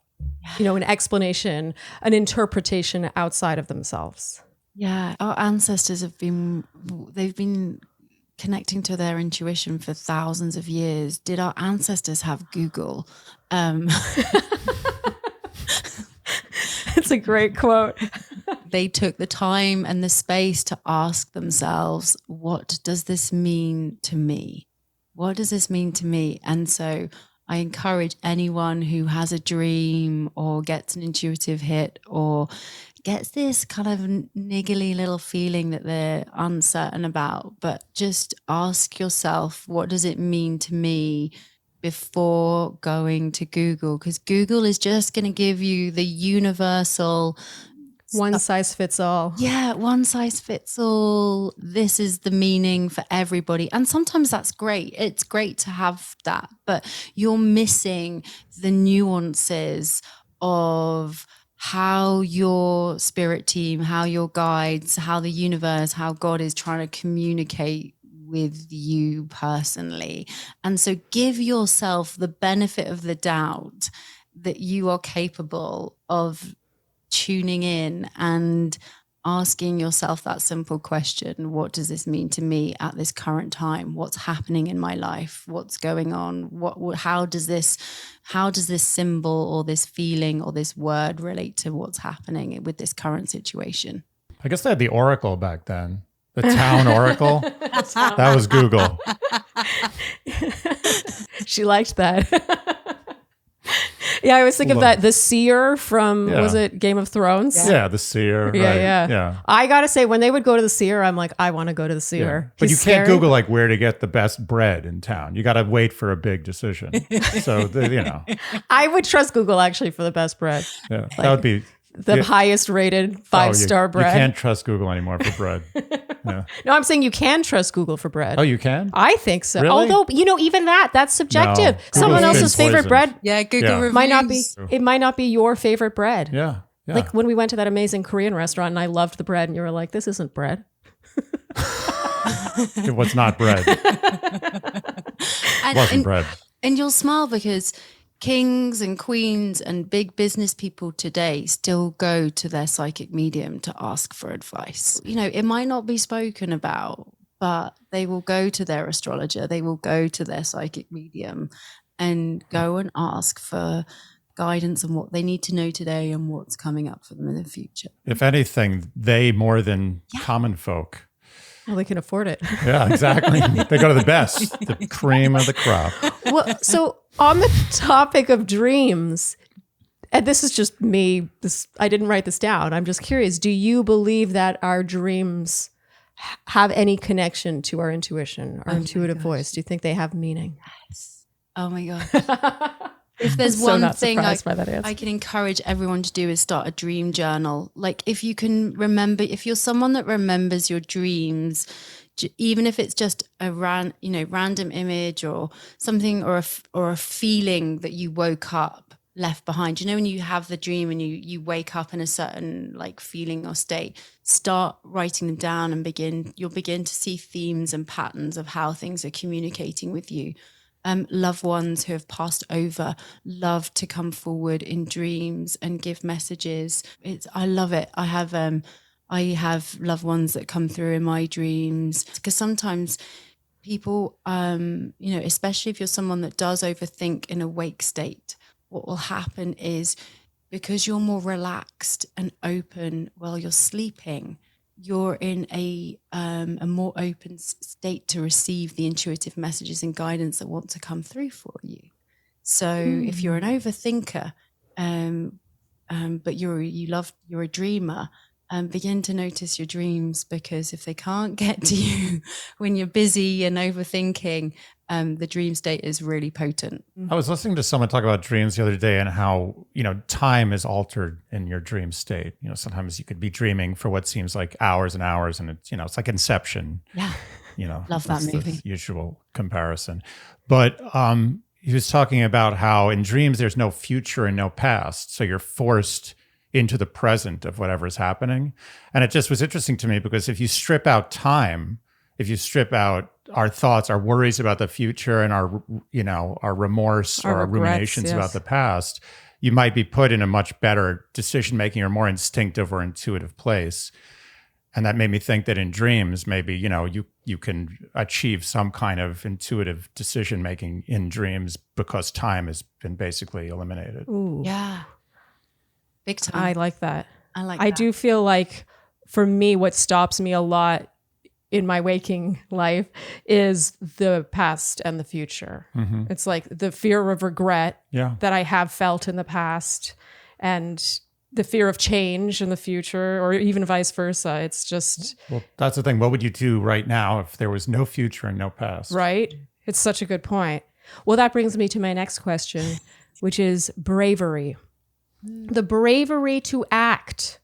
an explanation, an interpretation outside of themselves. Yeah, our ancestors they've been connecting to their intuition for thousands of years. Did our ancestors have Google? It's a great quote. They took the time and the space to ask themselves, what does this mean to me? What does this mean to me? And so I encourage anyone who has a dream or gets an intuitive hit or gets this kind of niggly little feeling that they're uncertain about, but just ask yourself, what does it mean to me, before going to Google? Because Google is just going to give you the universal one size fits all. Yeah, one size fits all. This is the meaning for everybody. And sometimes that's great. It's great to have that, but you're missing the nuances of how your spirit team, how your guides, how the universe, how God is trying to communicate with you personally. And so give yourself the benefit of the doubt that you are capable of tuning in and asking yourself that simple question: what does this mean to me at this current time? What's happening in my life? What's going on? How does this symbol or this feeling or this word relate to what's happening with this current situation? I guess they had the Oracle back then. The town Oracle. That was Google. She liked that. Yeah, I was thinking of that, the seer from, was it Game of Thrones? Yeah, the seer. Yeah. I got to say, when they would go to the seer, I'm like, I want to go to the seer. Yeah. But you can't Google like where to get the best bread in town. You got to wait for a big decision. So, I would trust Google actually for the best bread. Yeah, like, that would be the highest rated 5-star bread. You can't trust Google anymore for bread. Yeah. No, I'm saying you can trust Google for bread. Oh, you can? I think so. Really? Although, even that's subjective. No, someone else's favorite bread. Yeah, Google reviews. It might not be your favorite bread. Yeah. Like when we went to that amazing Korean restaurant and I loved the bread and you were like, this isn't bread. It was not bread. It wasn't bread. And you'll smile because kings and queens and big business people today still go to their psychic medium to ask for advice. It might not be spoken about, but they will go to their astrologer, they will go to their psychic medium and go and ask for guidance on what they need to know today and what's coming up for them in the future. If anything, they more than common folk. Well, they can afford it. Yeah, exactly. They go to the best, the cream of the crop. Well, so on the topic of dreams, and this is just me, I didn't write this down. I'm just curious. Do you believe that our dreams have any connection to our intuition, our intuitive voice? Do you think they have meaning? Yes. Oh my gosh. If there's one thing I can encourage everyone to do is start a dream journal. Like if you can remember, if you're someone that remembers your dreams, even if it's just a random image or something or a feeling that you woke up left behind. When you have the dream and you wake up in a certain like feeling or state, start writing them down and you'll begin to see themes and patterns of how things are communicating with you. Loved ones who have passed over love to come forward in dreams and give messages. I love it. I have loved ones that come through in my dreams, because sometimes people, especially if you're someone that does overthink in a wake state, what will happen is because you're more relaxed and open while you're sleeping, you're in a more open state to receive the intuitive messages and guidance that want to come through for you. So if you're an overthinker, but you're a dreamer, begin to notice your dreams, because if they can't get to you when you're busy and overthinking, the dream state is really potent. I was listening to someone talk about dreams the other day and how, time is altered in your dream state. Sometimes you could be dreaming for what seems like hours and hours, and it's, it's like Inception. Yeah. Love that that's movie. The usual comparison. But he was talking about how in dreams, there's no future and no past. So you're forced into the present of whatever's happening. And it just was interesting to me because if you strip out time, if you strip out our thoughts, our worries about the future, and our remorse or our regrets, ruminations yes, about the past, you might be put in a much better decision-making or more instinctive or intuitive place. And that made me think that in dreams, maybe, you can achieve some kind of intuitive decision-making in dreams because time has been basically eliminated. Ooh. Yeah. Big time. I like that. I do feel like, for me, what stops me a lot in my waking life is the past and the future. Mm-hmm. It's like the fear of regret Yeah. that I have felt in the past, and the fear of change in the future, or even vice versa. It's just, Well, that's the thing. What would you do right now if there was no future and no past? right? It's such a good point. Well, that brings me to my next question, which is bravery. The bravery to act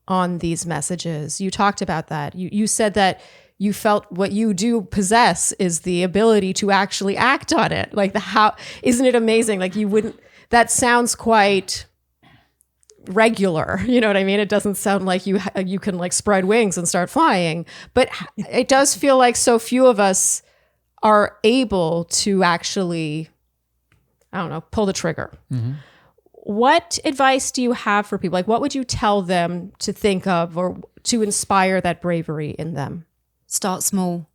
on these messages. You talked about that. You said that you felt what you do possess is the ability to actually act on it. Like isn't it amazing? Like that sounds quite regular. You know what I mean? It doesn't sound like you can like spread wings and start flying, but it does feel like so few of us are able to actually, I don't know, pull the trigger. Mm-hmm. What advice do you have for people? Like, what would you tell them to think of or to inspire that bravery in them? Start small.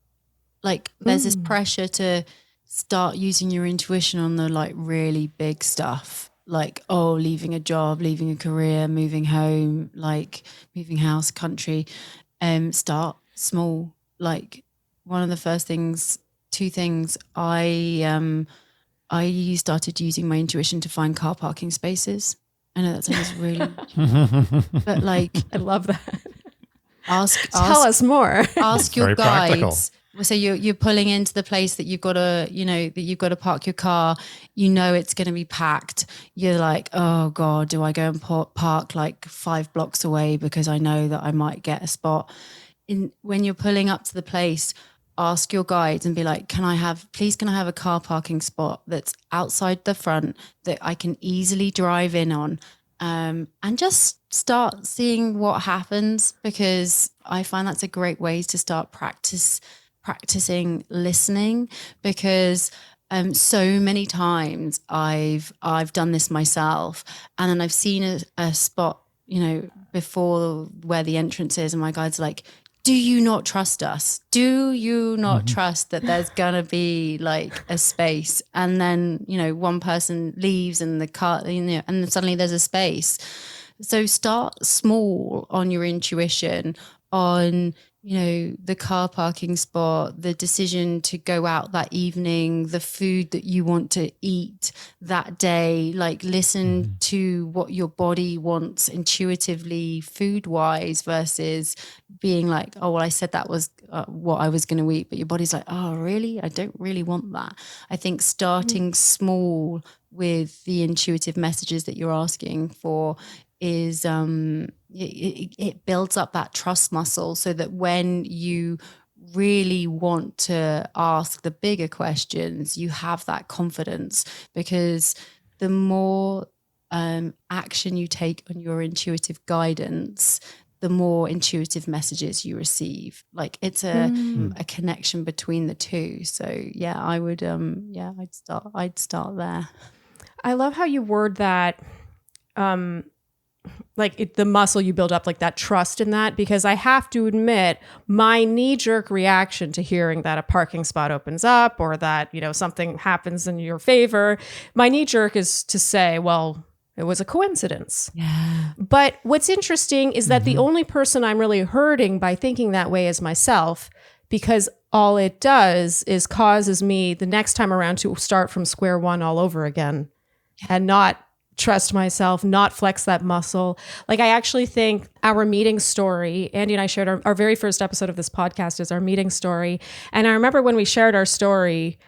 Like, there's this pressure to start using your intuition on the like really big stuff. Like, leaving a job, leaving a career, moving home, like moving house, country. Start small. Like, one of the first things, two things, I started using my intuition to find car parking spaces. I know that sounds really, but like, I love that. Tell us more. Ask your Very guides. practical. So you're pulling into the place that you've got to park your car. You know it's going to be packed. You're like, oh God, do I go and park like 5 blocks away because I know that I might get a spot? When you're pulling up to the place, ask your guides and be like, can I have a car parking spot that's outside the front that I can easily drive in on? And just start seeing what happens, because I find that's a great way to start practicing listening, because so many times I've done this myself, and then I've seen a spot, before where the entrance is, and my guide's like, do you not trust us? Do you not trust that there's gonna be like a space? And then, one person leaves and the car, and then suddenly there's a space. So start small on your intuition, on, the car parking spot, the decision to go out that evening, the food that you want to eat that day. Like, listen to what your body wants intuitively, food-wise, versus being like, oh, well, I said that was what I was going to eat, but your body's like, oh, really? I don't really want that. I think starting small with the intuitive messages that you're asking for is it builds up that trust muscle, so that when you really want to ask the bigger questions, you have that confidence, because the more action you take on your intuitive guidance, the more intuitive messages you receive. Like, it's a connection between the two. So yeah, I would I'd start there. I love how you word that, the muscle you build up, like that trust in that, because I have to admit, my knee-jerk reaction to hearing that a parking spot opens up, or that, something happens in your favor, my knee-jerk is to say, well, It was a coincidence. Yeah. But what's interesting is that the only person I'm really hurting by thinking that way is myself, because all it does is causes me the next time around to start from square one all over again and not trust myself, not flex that muscle. Like, I actually think our meeting story, Andy and I shared our very first episode of this podcast is our meeting story. And I remember when we shared our story,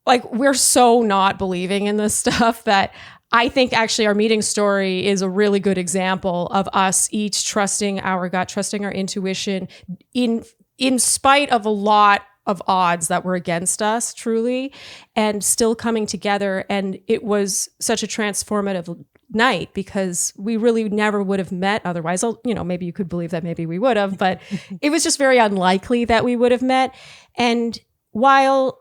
like, we're so not believing in this stuff that I think actually our meeting story is a really good example of us each trusting our gut, trusting our intuition in spite of a lot of odds that were against us, truly, and still coming together. And it was such a transformative night because we really never would have met otherwise. You know, maybe you could believe that maybe we would have, but it was just very unlikely that we would have met. And while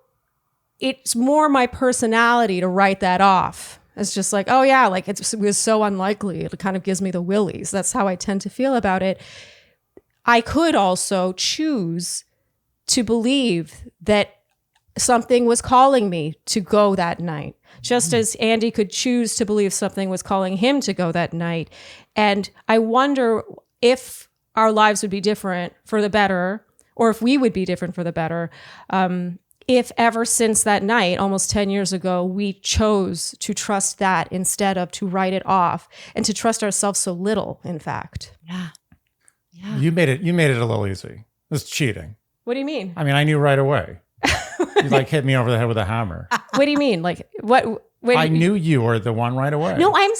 it's more my personality to write that off, it's just like, oh yeah, like it was so unlikely. It kind of gives me the willies. That's how I tend to feel about it. I could also choose to believe that something was calling me to go that night, just as Andy could choose to believe something was calling him to go that night. And I wonder if our lives would be different for the better, or if we would be different for the better, if ever since that night, almost 10 years ago, we chose to trust that instead of to write it off and to trust ourselves so little, in fact. Yeah. Yeah. You made it a little easy. It's cheating. What do you mean? I mean, I knew right away. You like hit me over the head with a hammer. What do you mean? Like what? I knew you were the one right away. No, I'm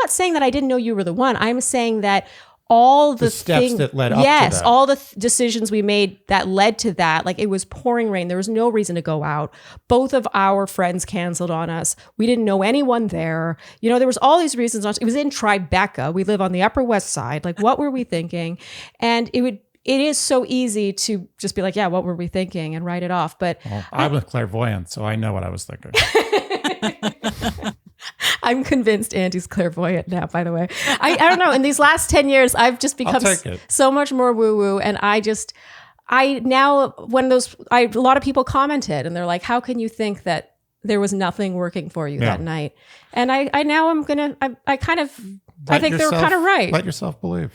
not saying that I didn't know you were the one. I'm saying that all the steps that led up to yes, that. all the decisions we made that led to that, like it was pouring rain. There was no reason to go out. Both of our friends canceled on us. We didn't know anyone there. You know, there was all these reasons. It was in Tribeca. We live on the Upper West Side. Like, what were we thinking? And it is so easy to just be like, yeah, what were we thinking, and write it off. But well, I'm a clairvoyant, so I know what I was thinking. I'm convinced Andy's clairvoyant now, by the way. I don't know. In these last 10 years, I've just become so much more woo-woo. And a lot of people commented and they're like, how can you think that there was nothing working for you that night? And I think they're kind of right. Let yourself believe.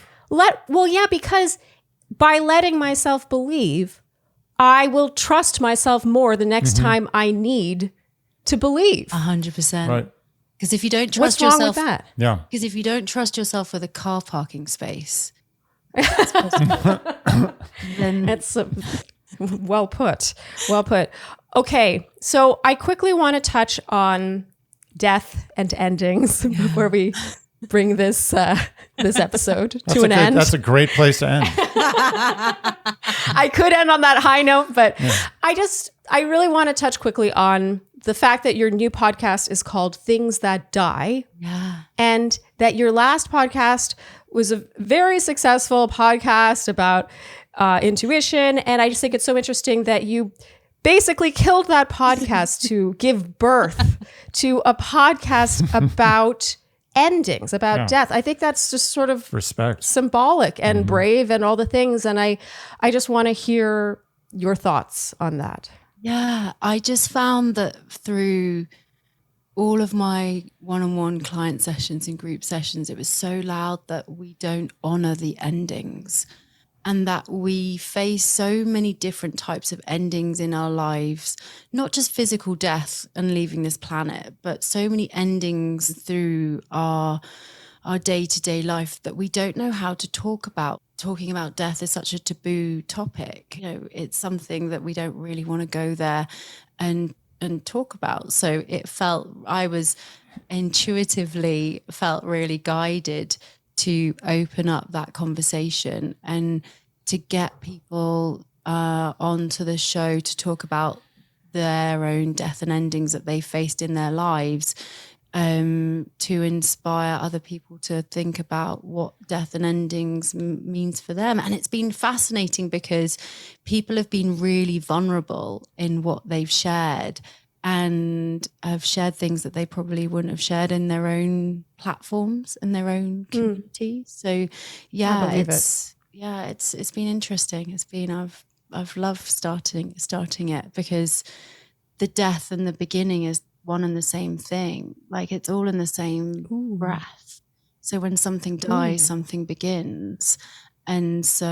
Because by letting myself believe, I will trust myself more the next time I need to believe. 100%. Right. Because if you don't trust yourself, yourself, what's wrong with that? Yeah. Because if you don't trust yourself with a car parking space, then it's well put. Well put. Okay, so I quickly want to touch on death and endings before we bring this episode to an end. That's a great place to end. I could end on that high note, but I really want to touch quickly on the fact that your new podcast is called Things That Die. Yeah. And that your last podcast was a very successful podcast about intuition. And I just think it's so interesting that you basically killed that podcast to give birth to a podcast about endings, about death. I think that's just sort of respect, symbolic and brave and all the things. And I just want to hear your thoughts on that. Yeah, I just found that through all of my one-on-one client sessions and group sessions, it was so loud that we don't honor the endings, and that we face so many different types of endings in our lives, not just physical death and leaving this planet, but so many endings through our day-to-day life that we don't know how to talk about. Talking about death is such a taboo topic. You know, it's something that we don't really want to go there and talk about. So I was intuitively felt really guided to open up that conversation and to get people onto the show to talk about their own death and endings that they faced in their lives, to inspire other people to think about what death and endings means for them. And it's been fascinating because people have been really vulnerable in what they've shared, and have shared things that they probably wouldn't have shared in their own platforms and their own community. So yeah, it's been interesting. I've loved starting it, because the death and the beginning is one and the same thing. Like it's all in the same breath. So when something dies, something begins. And so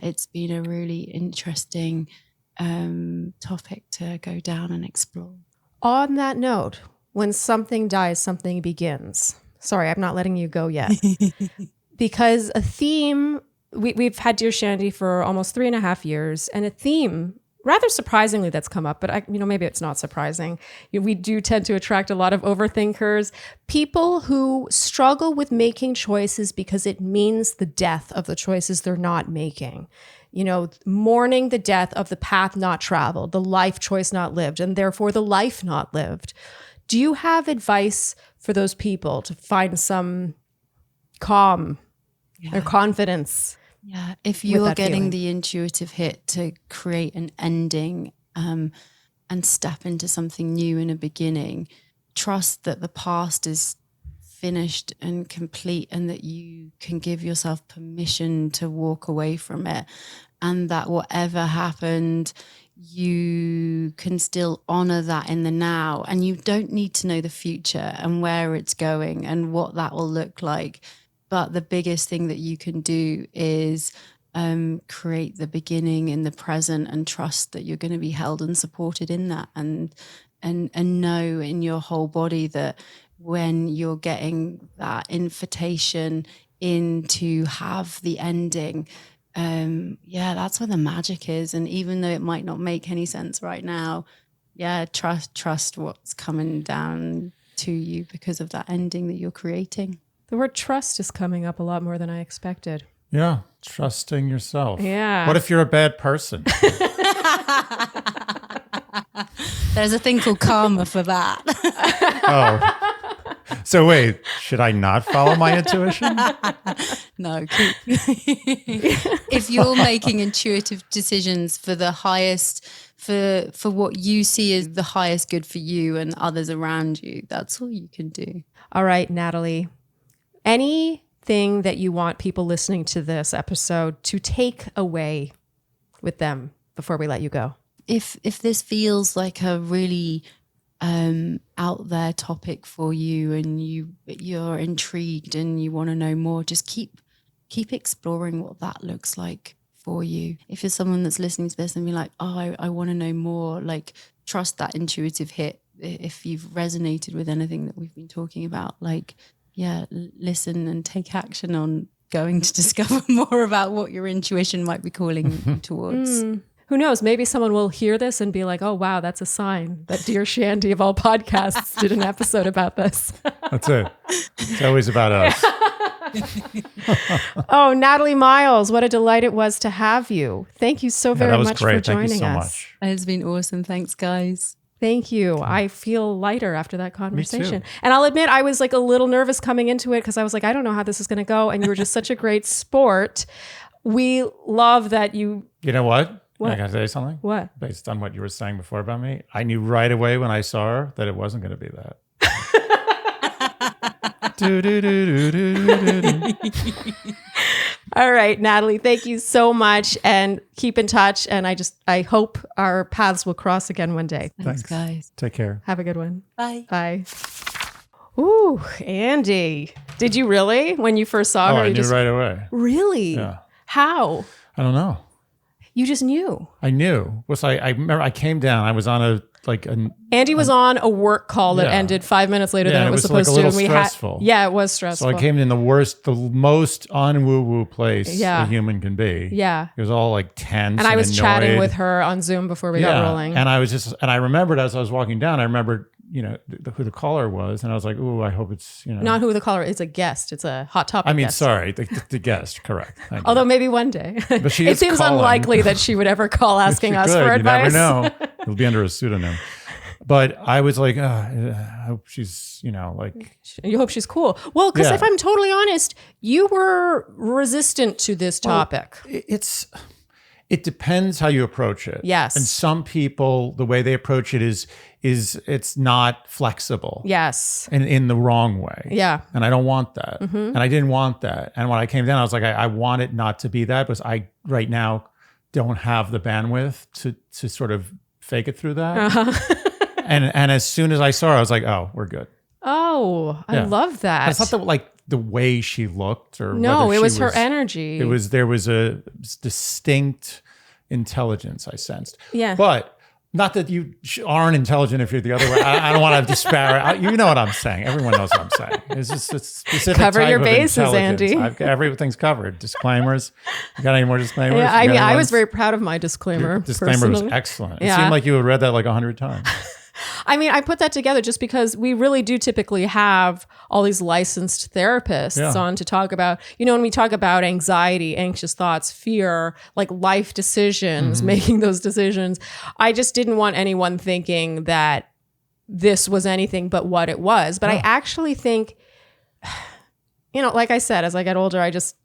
it's been a really interesting topic to go down and explore. On that note, when something dies, something begins. Sorry, I'm not letting you go yet. Because a theme, we've had Dear Shandy for almost 3.5 years, and a theme, rather surprisingly, that's come up, but maybe it's not surprising. We do tend to attract a lot of overthinkers, people who struggle with making choices because it means the death of the choices they're not making. Mourning the death of the path not traveled, the life choice not lived, and therefore the life not lived. Do you have advice for those people to find some calm or confidence? Yeah, if you are getting the intuitive hit to create an ending and step into something new in a beginning, trust that the past is finished and complete, and that you can give yourself permission to walk away from it, and that whatever happened, you can still honor that in the now, and you don't need to know the future and where it's going and what that will look like. But the biggest thing that you can do is create the beginning in the present and trust that you're going to be held and supported in that, and know in your whole body that when you're getting that invitation in to have the ending, that's where the magic is. And even though it might not make any sense right now, trust what's coming down to you because of that ending that you're creating. The word trust is coming up a lot more than I expected. Yeah, trusting yourself. Yeah. What if you're a bad person? There's a thing called karma for that. Oh. So wait, should I not follow my intuition? No. If you're making intuitive decisions for the highest, for what you see as the highest good for you and others around you, that's all you can do. All right, Natalie. Anything that you want people listening to this episode to take away with them before we let you go? If this feels like a really out there topic for you, and you're intrigued and you want to know more, just keep exploring what that looks like for you. If you're someone that's listening to this and be like, oh, I want to know more, like trust that intuitive hit. If you've resonated with anything that we've been talking about, listen and take action on going to discover more about what your intuition might be calling you towards. Who knows? Maybe someone will hear this and be like, oh, wow, that's a sign that Dear Shandy of all podcasts did an episode about this. That's it. It's always about us. Oh, Natalie Miles, what a delight it was to have you. Thank you so very much for joining us. Thank you so much. It's been awesome. Thanks, guys. Thank you. I feel lighter after that conversation. Me too. And I'll admit, I was like a little nervous coming into it because I was like, I don't know how this is going to go. And you were just such a great sport. We love that you... You know what? What? I got to say something? What? Based on what you were saying before about me, I knew right away when I saw her that it wasn't going to be that. All right, Natalie, thank you so much, and keep in touch. And I hope our paths will cross again one day. Thanks, guys. Take care. Have a good one. Bye. Bye. Ooh, Andy. Did you really? When you first saw her? I knew right away. Really? Yeah. How? I don't know. You just knew. I knew. I remember I came down. I was on Andy was on a work call that ended 5 minutes later than it was supposed like a to. little stressful. It was stressful. So I came in the most un-woo-woo place a human can be. Yeah. It was all like tense. And I was annoyed. chatting with her on Zoom before we got rolling. And I remembered as I was walking down, I remembered, who the caller was. And I was like, ooh, I hope it's, Not who the caller is, a guest. It's a hot topic guest. Sorry, the guest, correct. Although maybe one day. But she it seems calling. unlikely that she would ever call asking us for advice. You never know. It'll be under a pseudonym. But I was like, I hope she's, You hope she's cool. Well, because if I'm totally honest, you were resistant to this topic. It depends how you approach it. Yes. And some people, the way they approach it is it's not flexible. Yes. And in the wrong way. Yeah. And I don't want that. Mm-hmm. And I didn't want that. And when I came down, I was like, I want it not to be that, because I right now don't have the bandwidth to sort of fake it through that. Uh-huh. And as soon as I saw her, I was like, oh, we're good. Oh, I love that. It's not the way she looked or no, whether it was she her energy. There was a distinct intelligence I sensed. Yeah. But not that you aren't intelligent if you're the other way. I don't want to disparage. You know what I'm saying. Everyone knows what I'm saying. It's just a specific Cover type your of bases, intelligence. Andy. Everything's covered. Disclaimers. You got any more disclaimers? Yeah, I was very proud of my disclaimer. Your disclaimer was personally. excellent. Yeah. It seemed like you had read that like 100 times. I mean, I put that together just because we really do typically have all these licensed therapists on to talk about, when we talk about anxiety, anxious thoughts, fear, like life decisions, making those decisions. I just didn't want anyone thinking that this was anything but what it was. But I actually think, like I said, as I get older, I just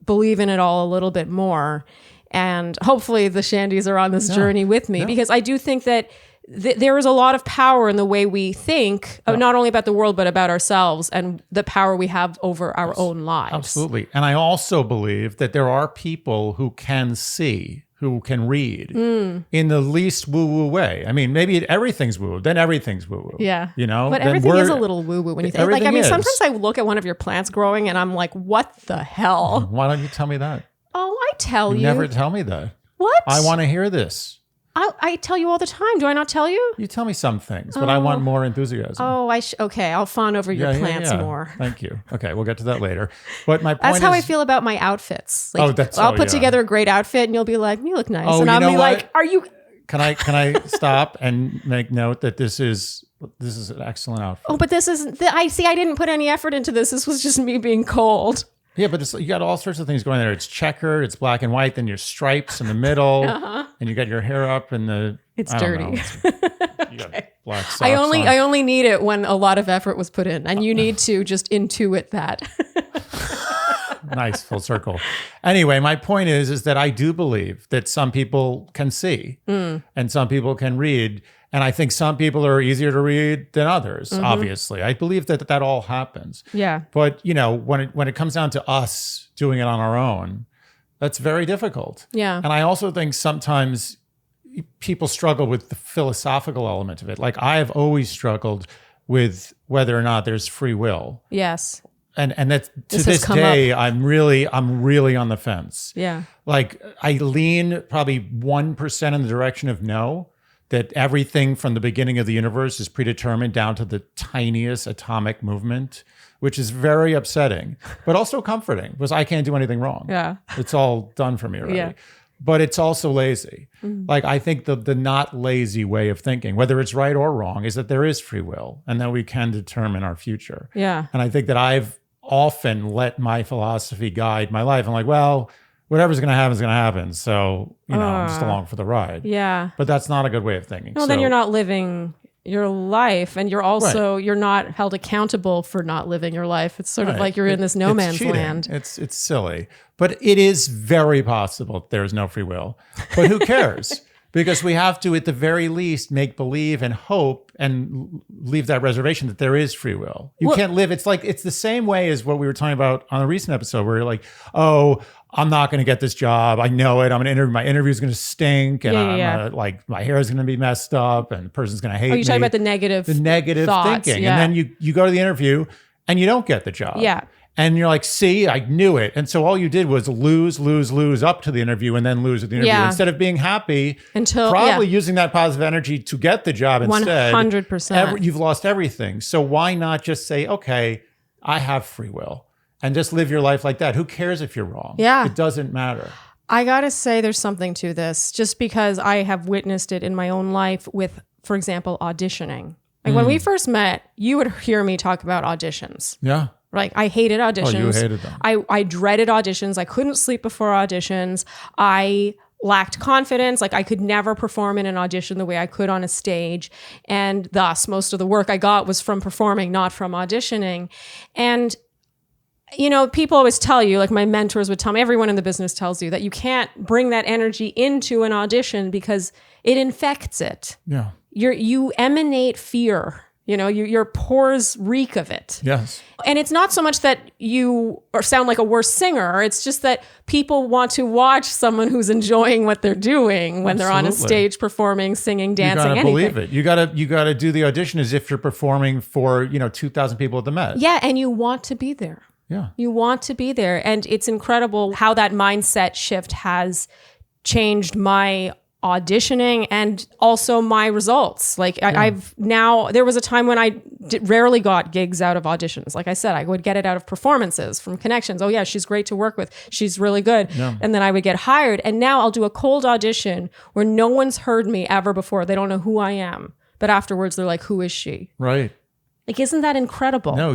believe in it all a little bit more. And hopefully the Shandys are on this journey with me because I do think that there is a lot of power in the way we think, not only about the world, but about ourselves and the power we have over our own lives. Absolutely. And I also believe that there are people who can see, who can read in the least woo-woo way. I mean, maybe everything's woo, then everything's woo-woo. Yeah. But everything is a little woo-woo when you think. Like, I mean, is. sometimes I look at one of your plants growing and I'm like, what the hell? Why don't you tell me that? Oh, I tell you. Never tell me that. What? I want to hear this. I tell you all the time. Do I not tell you? You tell me some things, but I want more enthusiasm. Oh, okay. I'll fawn over your plants more. Thank you. Okay, we'll get to that later. But my point That's how I feel about my outfits. Like, I'll put together a great outfit, and you'll be like, "You look nice," and I'll be like, "Are you?" Can I stop and make note that this is an excellent outfit? Oh, but this isn't. I didn't put any effort into this. This was just me being cold. Yeah, but you got all sorts of things going there. It's checkered, it's black and white, then your stripes in the middle, and you got your hair up in the. It's dirty. You got black socks I on. only need it when a lot of effort was put in, and you need to just intuit that. Nice, full circle. Anyway, my point is that I do believe that some people can see and some people can read. And I think some people are easier to read than others, obviously. I believe that all happens. Yeah. But, when it comes down to us doing it on our own, that's very difficult. Yeah. And I also think sometimes people struggle with the philosophical element of it. Like I have always struggled with whether or not there's free will. Yes. And that to this day, I'm really on the fence. Yeah. Like I lean probably 1% in the direction of no. That everything from the beginning of the universe is predetermined down to the tiniest atomic movement, which is very upsetting, but also comforting because I can't do anything wrong. Yeah. It's all done for me already. Yeah. But it's also lazy. Like I think the not lazy way of thinking, whether it's right or wrong, is that there is free will and that we can determine our future. Yeah. And I think that I've often let my philosophy guide my life. I'm like, well, whatever's going to happen is going to happen. So, I'm just along for the ride. Yeah. But that's not a good way of thinking. Well, then you're not living your life and you're also, you're not held accountable for not living your life. It's sort of like you're in this no man's cheating. land. It's silly. But it is very possible that there's no free will. But who cares? Because we have to, at the very least, make believe and hope and leave that reservation that there is free will. You can't live. It's the same way as what we were talking about on a recent episode where you're like, oh, I'm not going to get this job. I know it. I'm going to interview. My interview is going to stink, and my hair is going to be messed up, and the person's going to hate me. Oh, you're talking about the negative thoughts, thinking, and then you go to the interview and you don't get the job. Yeah. And you're like, see, I knew it. And so all you did was lose up to the interview and then lose at the interview. Yeah. Instead of being happy, until probably using that positive energy to get the job instead. 100%. You've lost everything. So why not just say, okay, I have free will and just live your life like that? Who cares if you're wrong? Yeah. It doesn't matter. I got to say there's something to this just because I have witnessed it in my own life with, for example, auditioning. Like when we first met, you would hear me talk about auditions. Yeah. Like I hated auditions. Oh, you hated them. I dreaded auditions. I couldn't sleep before auditions. I lacked confidence. Like I could never perform in an audition the way I could on a stage. And thus most of the work I got was from performing, not from auditioning. And people always tell you, like my mentors would tell me, everyone in the business tells you that you can't bring that energy into an audition because it infects it. Yeah. You emanate fear Your pores reek of it. Yes. And it's not so much that you sound like a worse singer. It's just that people want to watch someone who's enjoying what they're doing when they're on a stage performing, singing, dancing, you gotta anything. believe it. You gotta do the audition as if you're performing for 2,000 people at the Met. Yeah, and you want to be there. Yeah. You want to be there. And it's incredible how that mindset shift has changed my auditioning and also my results. Like I've now, there was a time when I rarely got gigs out of auditions. Like I said, I would get it out of performances, from connections. Oh yeah, she's great to work with. She's really good. Yeah. And then I would get hired. And now I'll do a cold audition where no one's heard me ever before. They don't know who I am. But afterwards they're like, who is she? Right. Like, isn't that incredible? No,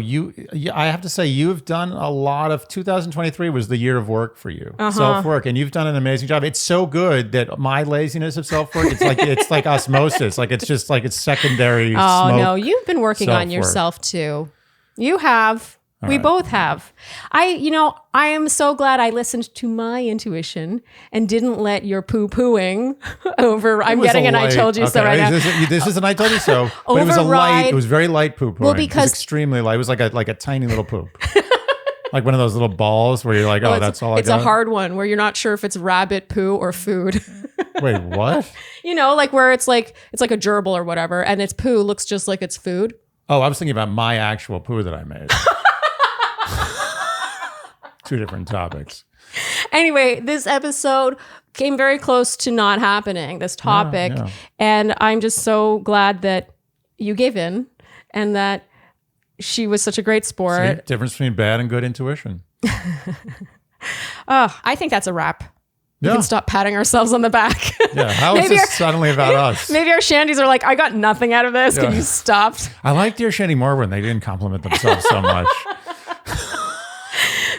I have to say, you've done a lot of, 2023 was the year of work for you, self-work, and you've done an amazing job. It's so good that my laziness of self-work, it's like osmosis. Like, it's just like, it's secondary. Oh, no, you've been working on yourself too. You have. We both have. I am so glad I listened to my intuition and didn't let your poo-pooing over. I'm getting an I told you so right now. This is an I told you so. But it was very light poo-pooing. Well, because it was extremely light. It was like a tiny little poop. Like one of those little balls where you're like, that's all I got. It's a hard one where you're not sure if it's rabbit poo or food. Wait, what? Like where it's like a gerbil or whatever, and its poo looks just like it's food. Oh, I was thinking about my actual poo that I made. Two different topics. Anyway, this episode came very close to not happening, this topic. Yeah. And I'm just so glad that you gave in and that she was such a great sport. See, difference between bad and good intuition. I think that's a wrap. We can stop patting ourselves on the back. Yeah, how is this suddenly about us? Maybe our Shandies are like, I got nothing out of this. Yeah. Can you stop? I like Dear Shandy more when they didn't compliment themselves so much.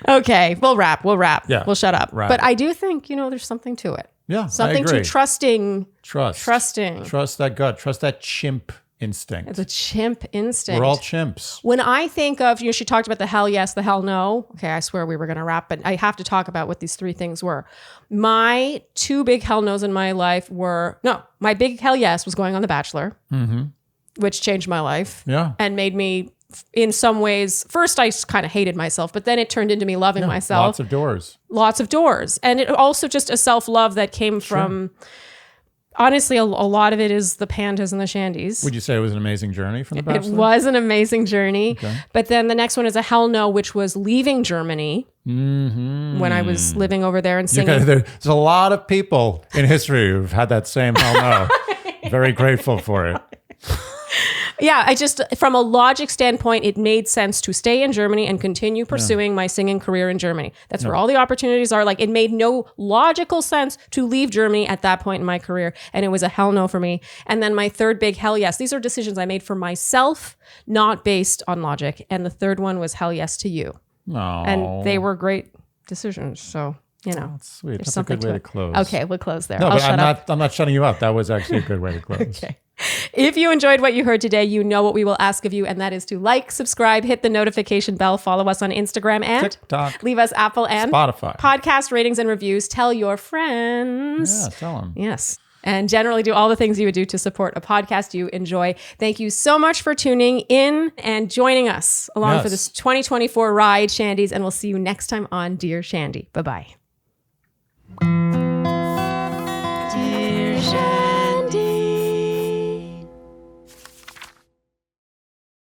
Okay, we'll wrap. Yeah. We'll shut up. Right. But I do think, there's something to it. Yeah, something to trusting. Trusting. Trust that gut. Trust that chimp instinct. It's a chimp instinct. We're all chimps. When I think of, she talked about the hell yes, the hell no. Okay, I swear we were going to wrap, but I have to talk about what these three things were. My two big hell no's in my life my big hell yes was going on The Bachelor, which changed my life. Yeah. And made me, in some ways, first I kind of hated myself, but then it turned into me loving myself. Lots of doors. And it also just a self-love that came from, honestly, a lot of it is the pandas and the shandies. Would you say it was an amazing journey from The Bachelor? It was an amazing journey. Okay. But then the next one is a hell no, which was leaving Germany when I was living over there and singing. There's a lot of people in history who've had that same hell no. Very grateful for it. Yeah, I just, from a logic standpoint, it made sense to stay in Germany and continue pursuing my singing career in Germany. That's where all the opportunities are. Like, it made no logical sense to leave Germany at that point in my career. And it was a hell no for me. And then my third big hell yes. These are decisions I made for myself, not based on logic. And the third one was hell yes to you. No. And they were great decisions. So, that's sweet. That's a good way to close. Okay, we'll close there. No, but I'm not shutting you up. That was actually a good way to close. Okay. If you enjoyed what you heard today, you know what we will ask of you, and that is to like, subscribe, hit the notification bell, follow us on Instagram and TikTok, leave us Apple and Spotify podcast ratings and reviews. Tell your friends. Yeah, tell them. Yes. And generally do all the things you would do to support a podcast you enjoy. Thank you so much for tuning in and joining us along for this 2024 ride, Shandies, and we'll see you next time on Dear Shandy. Bye-bye.